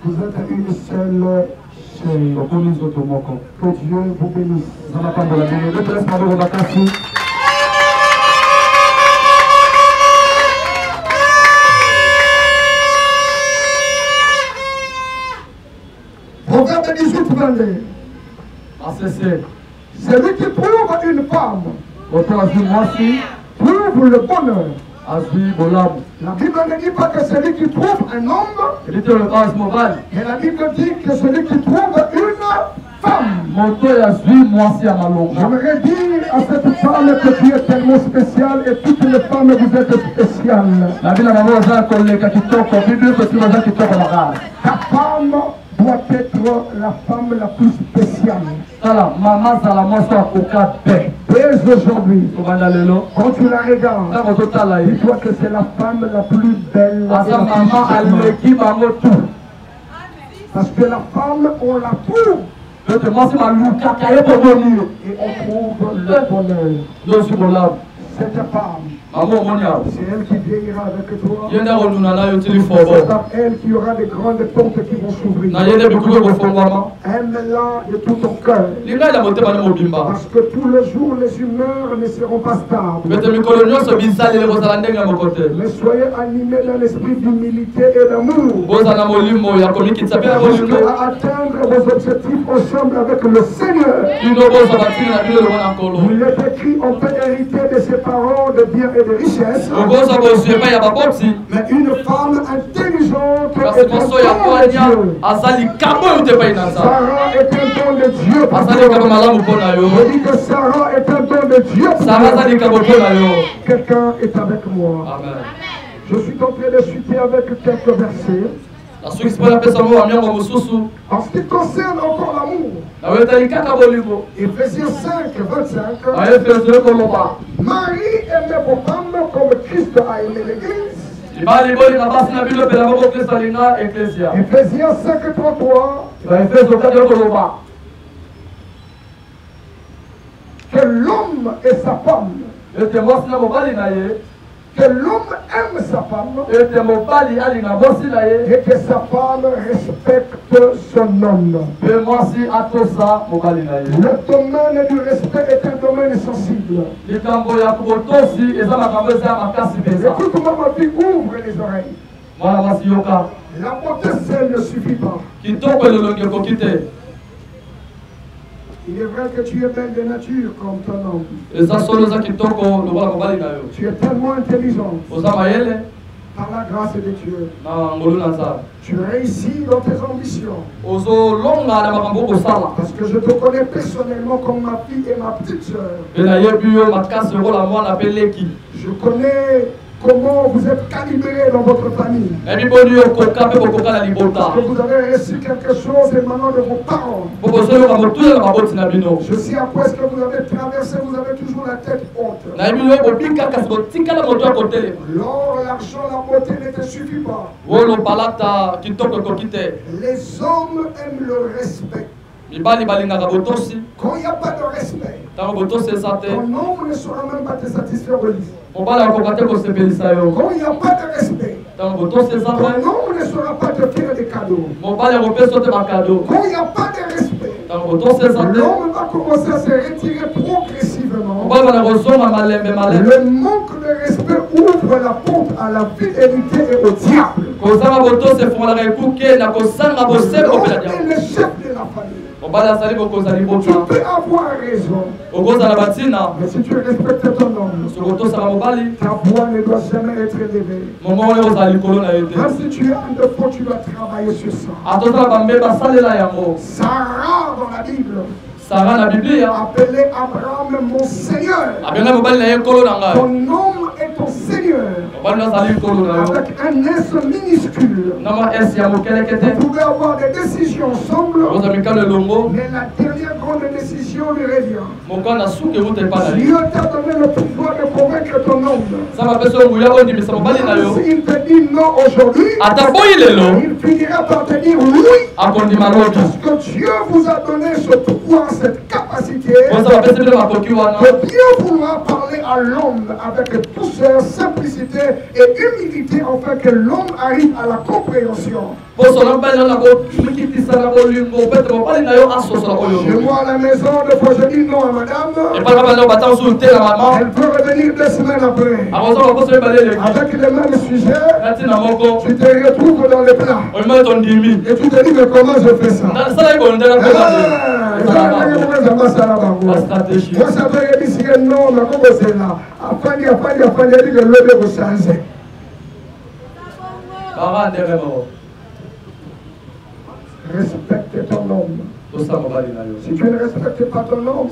E: Vous êtes une seule chair. Que Dieu vous bénisse. Proverbe 18, 22. Celui qui trouve une femme trouve le bonheur. La Bible ne dit pas que celui qui trouve un homme, mais la Bible dit que celui qui trouve une femme. J'aimerais dire à cette femme que tu es tellement spéciale et toutes les femmes vous êtes spéciales. Ta femme doit être la femme la plus spéciale. Dès aujourd'hui, quand tu la regardes, dis-toi que c'est la femme la plus belle. Parce que la femme, on la trouve. Et on trouve le bonheur. Cette femme, c'est elle qui vieillira avec toi. C'est par elle qu'il y aura des grandes portes qui vont s'ouvrir. Aime-la de tout ton cœur. Parce que tous les jours, les humeurs ne seront pas stables. Mais soyez animés dans l'esprit d'humilité et d'amour. À atteindre vos objectifs ensemble avec le Seigneur. Il est écrit, on peut hériter de ses parents de biens et de richesses. Mais une femme intelligente est un don de Dieu. Sarah est un don de Dieu. Je dis que Sarah est un don de Dieu. Quelqu'un est avec moi. Amen. Je suis en train de chuter avec quelques versets. En ce qui concerne encore l'amour, Ephésiens 5, 25, Marie aimait vos femmes comme Christ a aimé l'Église. Ephésiens 5, 33, que l'homme et sa femme Que l'homme aime sa femme
A: et
E: que sa femme respecte son homme. Le domaine du respect est un domaine sensible. Et toute ma vie ouvre les oreilles. La beauté seule ne suffit pas. Il est vrai que tu es belle de nature comme ton homme. Tu es tellement intelligente. Par la grâce de Dieu. Tu réussis dans tes ambitions. Parce que je te connais personnellement comme ma fille et ma petite soeur. Je connais comment vous êtes calibrés dans votre famille. Parce que vous avez reçu quelque chose émanant de vos parents. Je sais à quoi est-ce que vous avez traversé, vous avez toujours la tête haute. L'or, l'argent, la beauté ne te suffit pas. Les hommes aiment le respect. Quand il n'y a pas de respect, ton homme ne saura même pas te satisfaire de lui. Quand il n'y a pas de respect, ton homme ne saura pas te faire des cadeaux. Quand il n'y a pas de respect, l'homme va commencer à se retirer progressivement. Le manque de respect ouvre la porte à la fidélité et au diable. L'homme est le chef de la famille. Tu peux avoir raison. Mais si tu respectes ton homme, ta voix ne doit jamais être élevée. Même si tu es un défaut, tu dois travailler sur ça. Sarah dans la Bible appelé Abraham mon Seigneur. Ton homme est ton Seigneur. Avec un S minuscule. Vous pouvez avoir des décisions ensemble, mais la dernière grande décision lui revient. Dieu t'a donné le pouvoir de convaincre ton homme. S'il te dit non aujourd'hui, il finira par te dire oui. Parce que Dieu vous a donné ce pouvoir, cette capacité de bien vouloir parler à l'homme avec douceur, simplicité et humilité afin que l'homme arrive à la compréhension. Chez moi à la maison, des fois je dis non à madame. Elle peut revenir 2 semaines après. Avec les mêmes sujets, tu te retrouves dans le plat. Et tu te dis mais comment je fais ça? Moi ça veut dire non, mais comment c'est là? Après, il dit que l'autre vous changer. Respecte ton homme. Si tu ne respectes pas ton homme,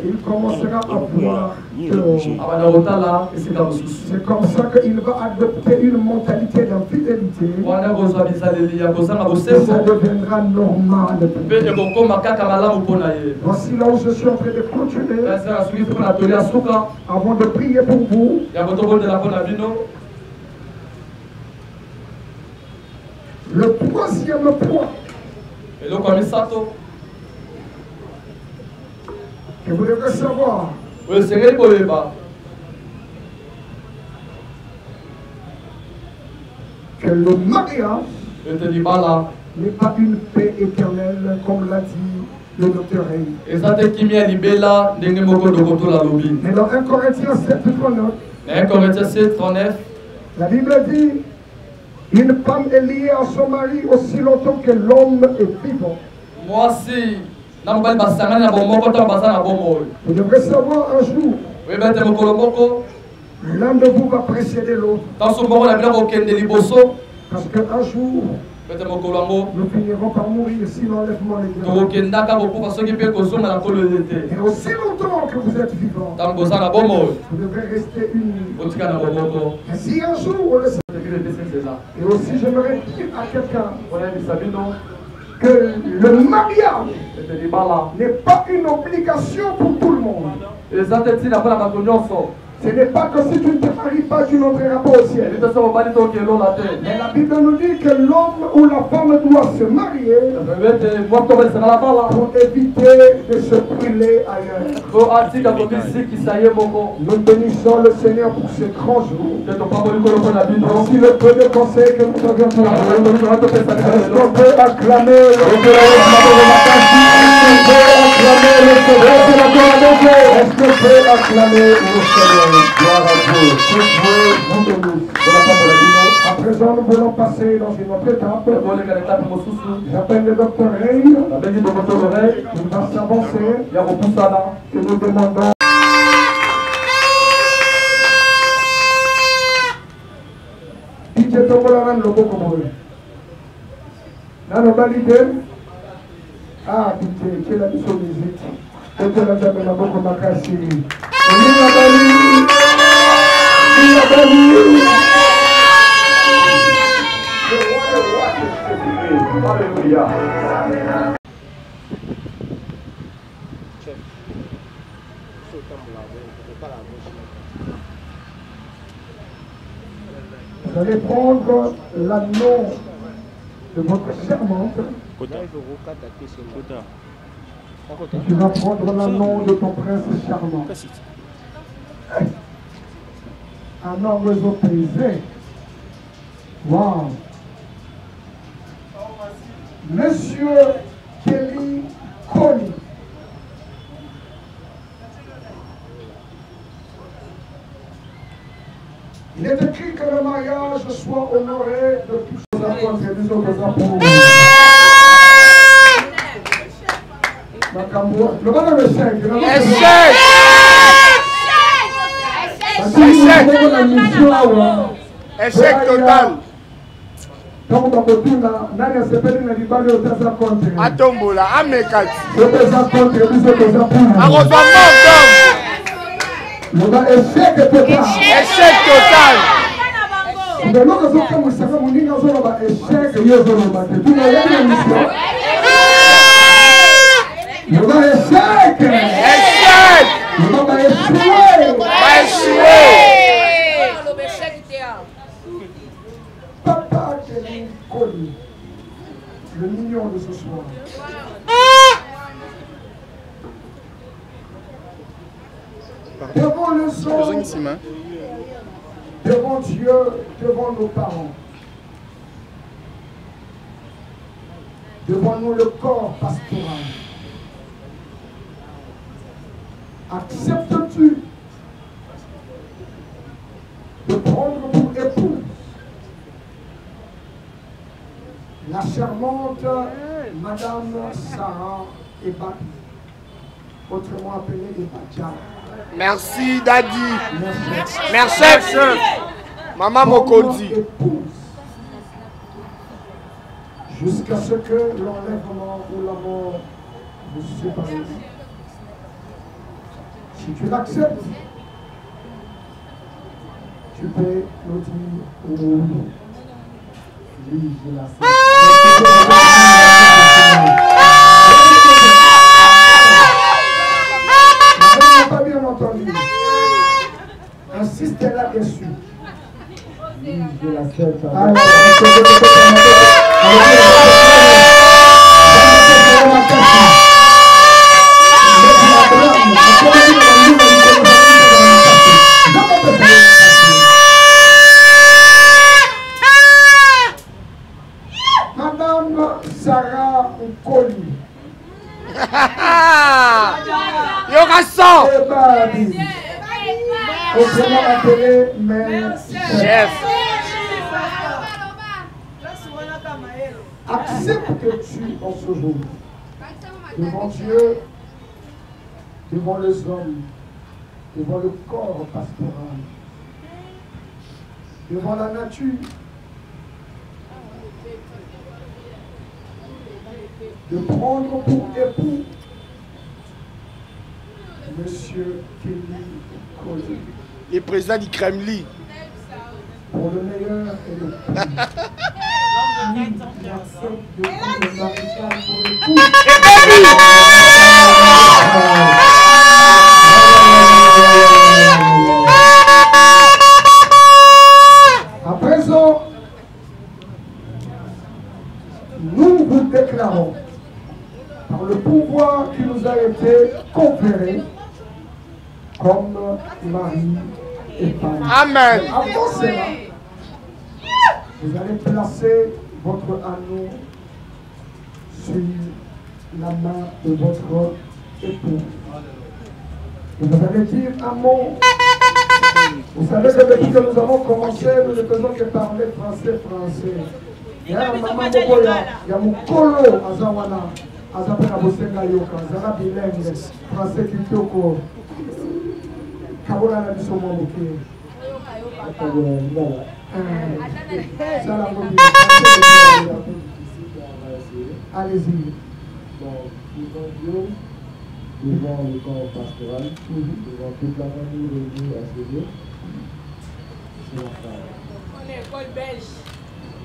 E: il commencera à voir que c'est comme ça qu'il va adopter une mentalité d'infidélité. Ça deviendra normal. Voici là où je suis en train de continuer. Avant de prier pour vous, le troisième point que vous devez savoir, que le mariage n'est pas une paix éternelle comme l'a dit le docteur Rey. Mais dans 1 Corinthiens 7:39, la Bible dit: une femme est liée à son mari aussi longtemps que l'homme est vivant. Vous devrez savoir un jour, l'un de vous va précéder l'autre. Parce qu'un jour, nous finirons par mourir si l'enlèvement est grand. Et aussi longtemps que vous êtes vivant, vous devrez rester unis. Et si un jour, et aussi j'aimerais dire à quelqu'un que le mariage n'est pas une obligation pour tout le monde. Ce n'est pas que si tu ne te maries pas, tu n'entreras pas au ciel. Mais la Bible nous dit que l'homme ou la femme doit se marier pour éviter de se brûler ailleurs. Nous bénissons le Seigneur pour ce grand jour. Voici le peu de conseils que nous avions pour est-ce qu'on peut acclamer le Seigneur? Est-ce qu'on peut acclamer le Seigneur? Gloire à Dieu. À présent, nous voulons passer dans une autre étape. J'appelle le docteur Ray. Il va s'avancer. Et nous demandons. DJ Tombola le beaucoup mauvais. Nano validé. Ah, DJ, quelle a mission musique. Et tu l'as jamais beaucoup makasi. Alléluia. Vous allez prendre l'anneau de votre servante. Tu vas prendre l'anneau de ton prince charmant. Un homme apaisé. Wow. Monsieur Kelly Kony. Il est écrit que le mariage soit honoré de tous les apôtres et des autres apôtres. Le bon échec.
B: Échec total. Atombola, amekati. Échec total.
E: Papa Kelly Kony, le mignon de ce soir. Devant le sang, devant Dieu, devant nos parents, devant nous le corps pastoral. Acceptes-tu de prendre pour épouse la charmante Madame Sarah Ebadi, autrement appelée Ebadja?
B: Merci Daddy. Merci. Maman Mokondi.
E: Jusqu'à ce que l'enlèvement ou la mort vous sépare. Si tu l'acceptes, tu peux nous dire oui. Oui, je l'accepte. Pas bien entendu. Insiste là-dessus. Oui, je l'accepte. Madame Sarah Nkoli.
B: Yorasan.
E: Autrement appelé Mère Chef. Acceptes-tu en ce jour, devant Dieu, devant les hommes, devant le corps pastoral, devant la nature, de prendre pour époux Monsieur Kelly Kony,
B: le président du Kremlin.
E: pour le meilleur et le pire. J'accepte de prendre le maréchal pour époux. nous vous déclarons, par le pouvoir qui nous a été conféré, comme Marie et Fanny.
B: Amen.
E: Avant cela, vous allez placer votre anneau sur la main de votre époux. Et vous allez dire un mot. Vous savez que depuis que nous avons commencé, nous ne faisons que parler français. Il y a un maman, il y a mon colo, Azawana, Azapena Bosenga Yoka, Zara bilingue, français Kitoko, Kabola Nabisomo Moké. Allez-y.
F: Devant le corps pastoral, devant toute la famille réunie à ce lieu, c'est la femme.
G: On est école belge.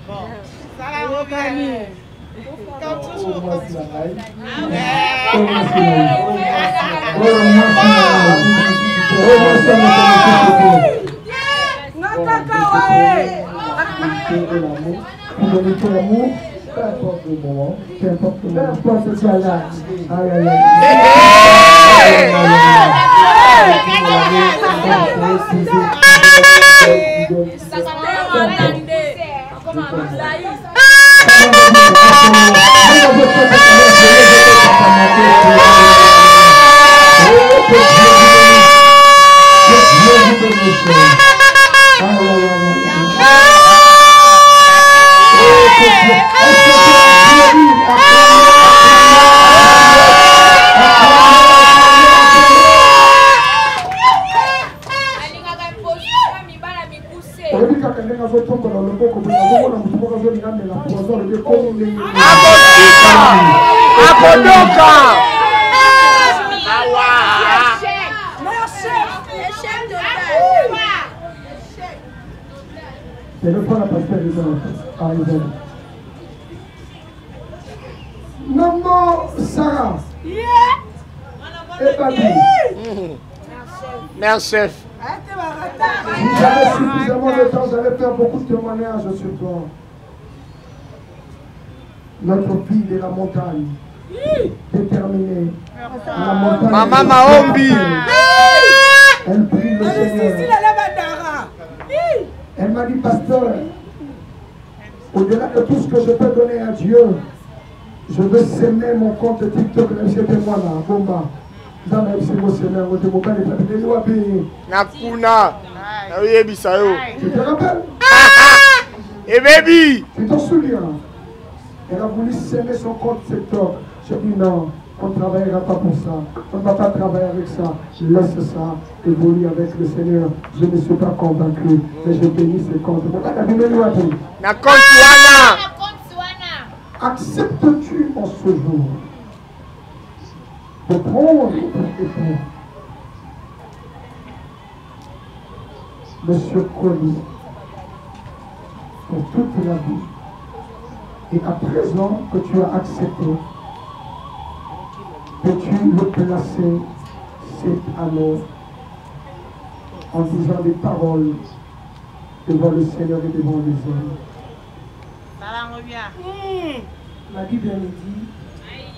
F: Bon. Ça va, mon famille. Au moins, c'est la taille. Pour donner tout l'amour, peu importe le moment, peu importe ce qu'il y a là. Aïe, aïe, aïe. Maman Sarah et Babi.
B: Merci, chef.
E: Si j'avais suffisamment de temps, j'allais faire beaucoup de témoignages sur toi. Notre fille de la montagne, déterminée. La montagne
B: Maman Mahombi.
E: Elle prie le Seigneur. Elle m'a dit, pasteur, au-delà de tout ce que je peux donner à Dieu, je veux s'aimer mon compte TikTok, c'était moi là, Bomba.
B: Nakuna.
E: Tu te rappelles?
B: Et baby.
E: Tu t'en souviens? Elle a voulu s'aimer son compte TikTok. J'ai dit non, on ne travaillera pas pour ça. On ne va pas travailler avec ça. Je laisse ça évoluer avec le Seigneur. Je ne suis pas convaincu, mais je bénis ce compte. Acceptes-tu en ce jour de prendre pour époux Monsieur Colli pour toute la vie? Et à présent que tu as accepté, peux-tu le placer cet anneau en disant des paroles devant le Seigneur et devant les hommes?
C: La Bible me dit,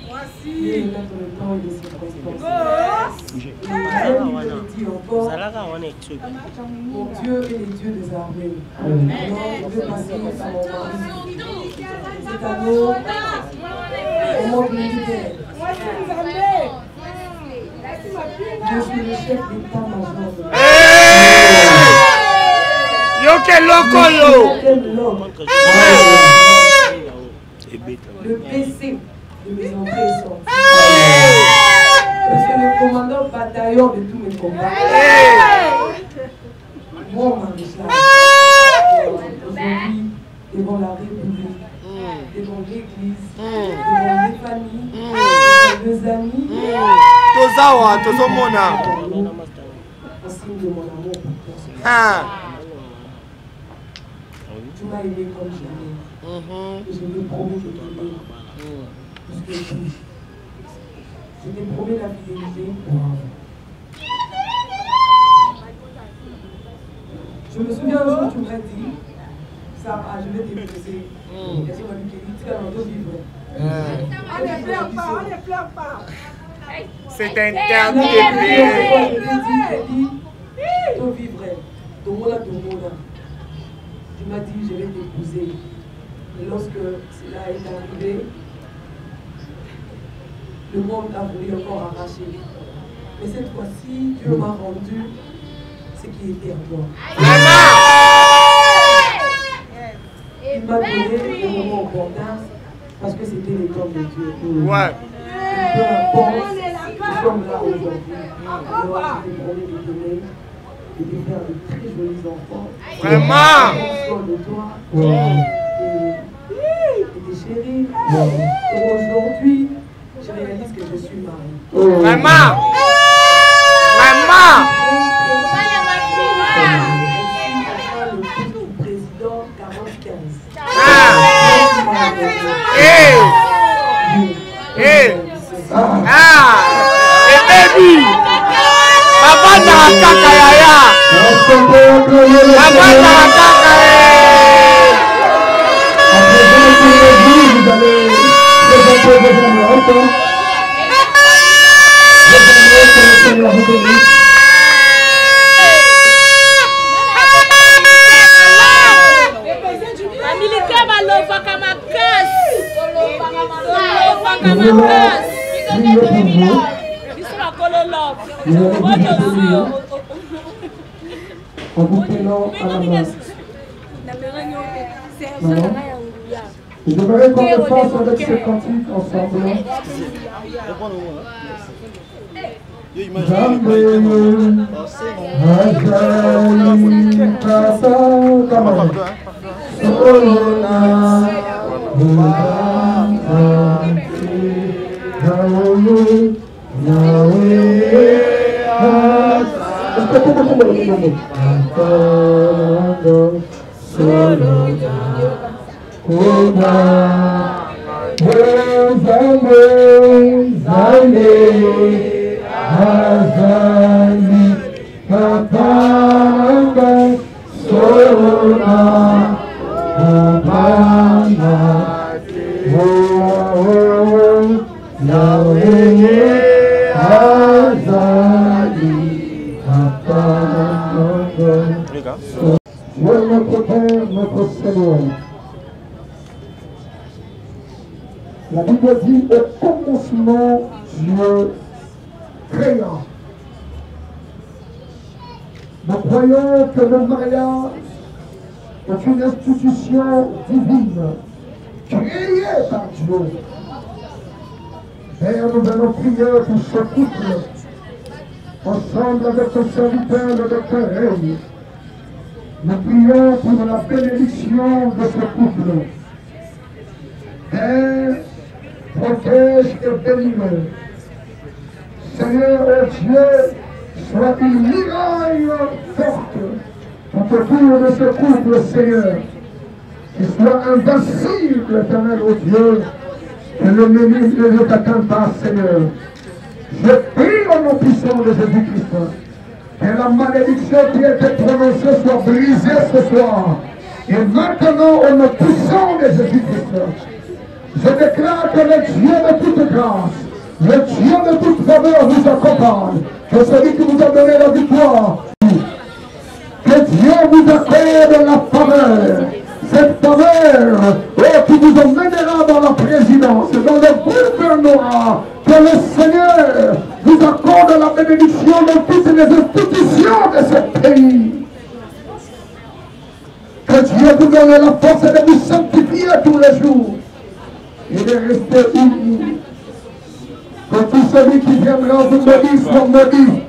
C: voici le temps et les circonstances. Et dit encore, mon Dieu est le Dieu des armées. Alors, je vais passer à mon mari. Cet anneau, comment militaire. Je suis le chef d'état-major.
B: Yo que loco yo.
C: Le PC de mes entrées et sorties. C'est le commandant bataillon de tous mes combats. Mon maréchal. Aujourd'hui, devant la République, devant l'Église, devant les familles, devant les amis.
B: Tozawa, tozomona.
C: En signe de mon amour pour toi. Tu m'as aimé comme je l'aime. Et je t'ai promis de t'aimer. Jusqu'au bout. Je t'ai promis la fidélité. Je me souviens un jour, tu m'as dit, ça, je vais t'épouser. Et ça m'a dit qu'il dit, tu vas vivre.
G: On ne pleure pas, on ne pleure pas.
B: C'est interdit de
C: Il dit, tu vivrais. Domola. Tu m'as dit, je vais t'épouser. Et lorsque cela est arrivé, le monde a voulu encore arracher. Mais cette fois-ci, Dieu m'a rendu ce qui était à moi. Il m'a donné le moment opportun parce que c'était les temps de Dieu.
B: Ouais.
C: Peu importe, nous sommes là aujourd'hui. Alors, je t'ai promis de donner et de faire de très jolis enfants.
B: Vraiment.
C: De toi et de chéris. Et aujourd'hui, je réalise que je suis mariée.
B: Vraiment. Vraiment.
C: Le fils du président 45.
B: Et baby. Papa n'a kaka yaya. Papa n'a kaka.
A: En vous prenant à la main. J'aimerais qu'on le fasse avec ce cantique ensemble. Notre Père, notre Seigneur, la Bible dit au commencement Dieu créa. Nous croyons que le mariage est une institution divine, créée par Dieu. Père, nous allons prier pour ce couple, ensemble avec ton serviteur, le docteur Rey. Nous prions pour la bénédiction de ce couple. Père, protège et bénis-le. Seigneur, oh Dieu, sois une muraille forte tout autour de ce couple, Seigneur. Qu'il soit invincible, éternel, oh Dieu, que le ministre ne t'atteint pas, Seigneur. Je prie au nom puissant de Jésus-Christ. Que la malédiction qui a été prononcée soit brisée ce soir. Et maintenant, au nom puissant de Jésus-Christ, je déclare que le Dieu de toute grâce, le Dieu de toute faveur vous accompagne. Que celui qui vous a donné la victoire, que Dieu vous accorde la faveur. Cette faveur qui vous emmènera dans la présidence, dans le gouvernorat. Que le Seigneur vous accorde la bénédiction dans toutes les institutions de ce pays. Que Dieu vous donne la force de vous sanctifier tous les jours et de rester unis. Que tout celui qui viendra vous maudire soit maudit.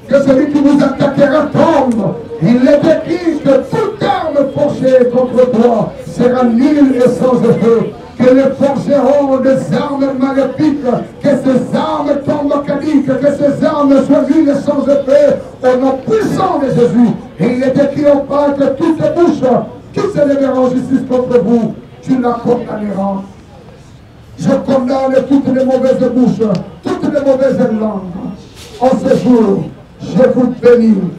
A: Que celui qui vous attaquera tombe. Il est écrit que toute arme forgée contre toi sera nulle et sans effet. Que les forgerons des armes maléfiques, que ces armes tombent cadiques, que ces armes soient nulles et sans effet, au nom puissant de Jésus. Et il est écrit au Père que toutes les bouches qui s'élèveront en justice contre vous, tu la condamneras. Je condamne toutes les mauvaises bouches, toutes les mauvaises langues. En ce jour, je vous bénis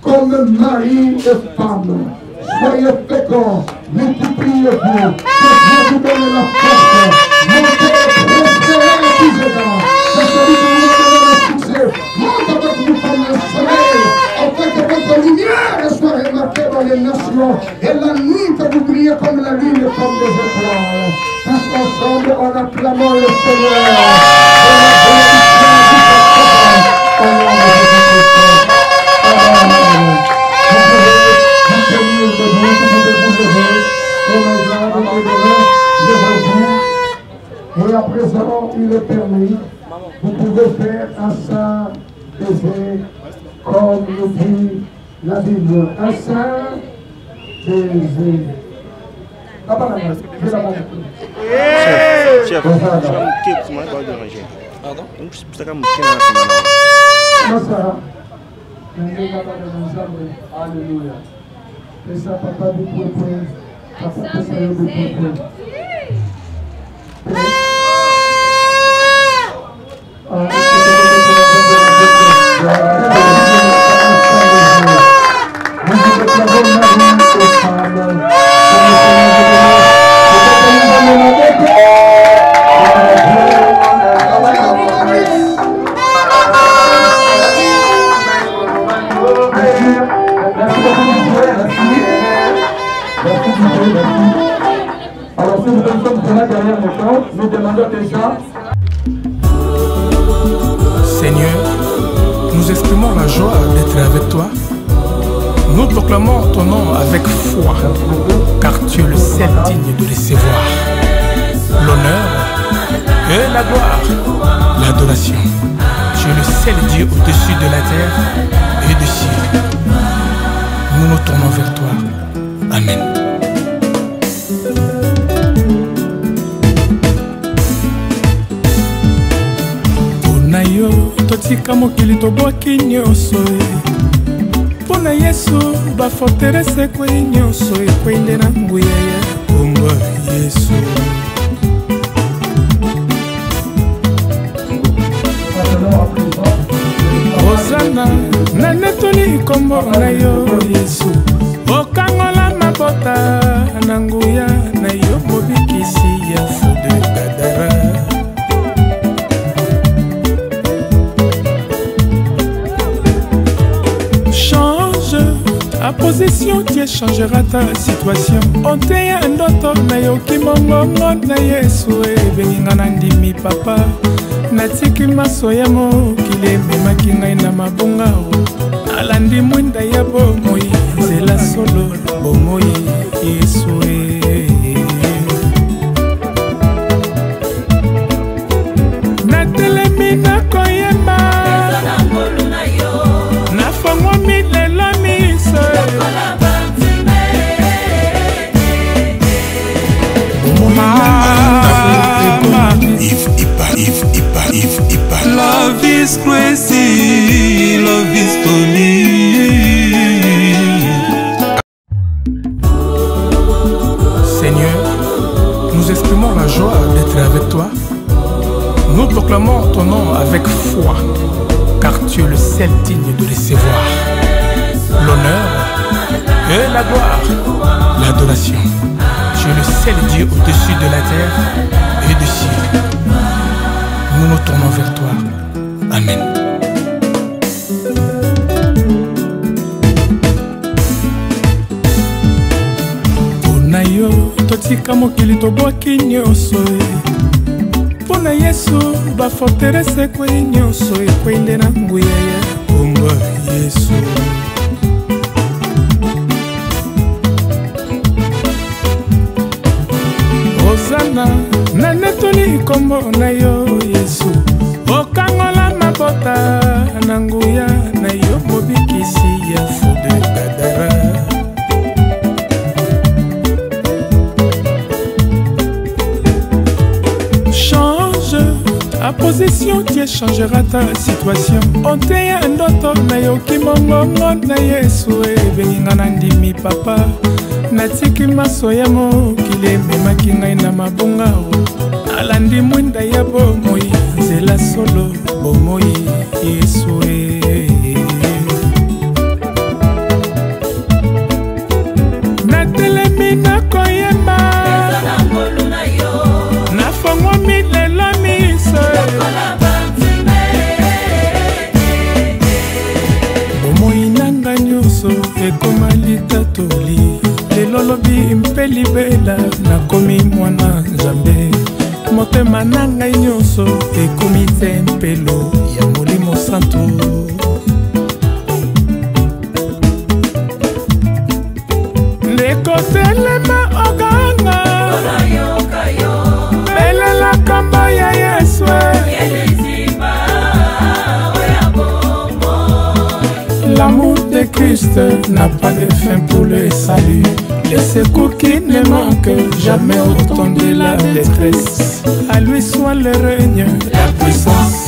A: comme mari et femme. Soyez féconds, multipliez-vous, que Dieu vous donne la force, montez, prospérez à tous égards, que celui qui vous donne le succès, monte avec vous comme le soleil, afin que votre lumière soit remarquée dans les nations, et la nuit que vous brillez comme la lune et comme des étoiles. Tous ensemble, en acclamant le Seigneur, et la bénédiction du Père, au nom de Jésus-Christ. Amen. Et à présent, il est permis, vous pouvez faire un saint baiser, comme le dit la Bible, un saint baiser.
H: Chef,
A: Alléluia. Et ça, papa, vous pouvez prier. Papa, vous pouvez prier. Alors si nous sommes derrière le corps, nous demandons déjà.
D: Seigneur, nous exprimons la joie d'être avec toi. Nous proclamons ton nom avec foi, car tu es le seul digne de recevoir l'honneur et la gloire, l'adoration. Tu es le seul Dieu au-dessus de la terre et du ciel. Nous nous tournons vers toi. Amen. Yo totika mokili tobwaki nyonso mpona Yesu baforterese ekwei nyonso ekwei nde na nguya ya kombo Yesu. Hosana na netoli kombo na yo Yesu, okangola mabota na nguya na yo mobikisi ya Fode Gadara. Ta position, tu changeras ta situation. On te y a un autre, na yo ki mongongo na Yesu beninga na ndimi papa. Natiki maso ya mokili memaki ngai na mabonga. Nalandi mwinda ya bomoi, nzela solo bomoi Yesu. Natelemi na koyema, nafongomi lelo miso.
I: Love is crazy, love is funny.
D: Seigneur, nous exprimons la joie d'être avec toi. Nous proclamons ton nom avec foi, car tu es le seul digne de recevoir l'honneur et la gloire, l'adoration. Tu es le seul Dieu au-dessus de la terre et du ciel. Nous nous tournons vers toi. Amen. Pona yo totika mokili tobwaki nyonso mpona Yesu baforterese ekwei nyonso ekwei nde na nguya ya kombo Yesu. Hosana na netoli kombo na yo Yesu, okangola mabota na nguya na yo mobikisi ya Fode Gadara. Change ta position, tu changeras ta situation. On te y a un autre, na yo ki mongongo na Yesu beninga na ndimi papa. Natiki maso ya mokili memaki ngai na mabonga. Nalandi mwinda ya bomoi, nzela solo bomoi Yesu. ngai mwana Nzambe motema na ngai nyonso ekomi tempelo ya Molimo Santo. Nekotelema oganga belela kamba ya Yesu l'amour de Christ n'a pas de fin pour le salut. Les secours qui ne manquent jamais au temps de la détresse. À lui soit le règne, la puissance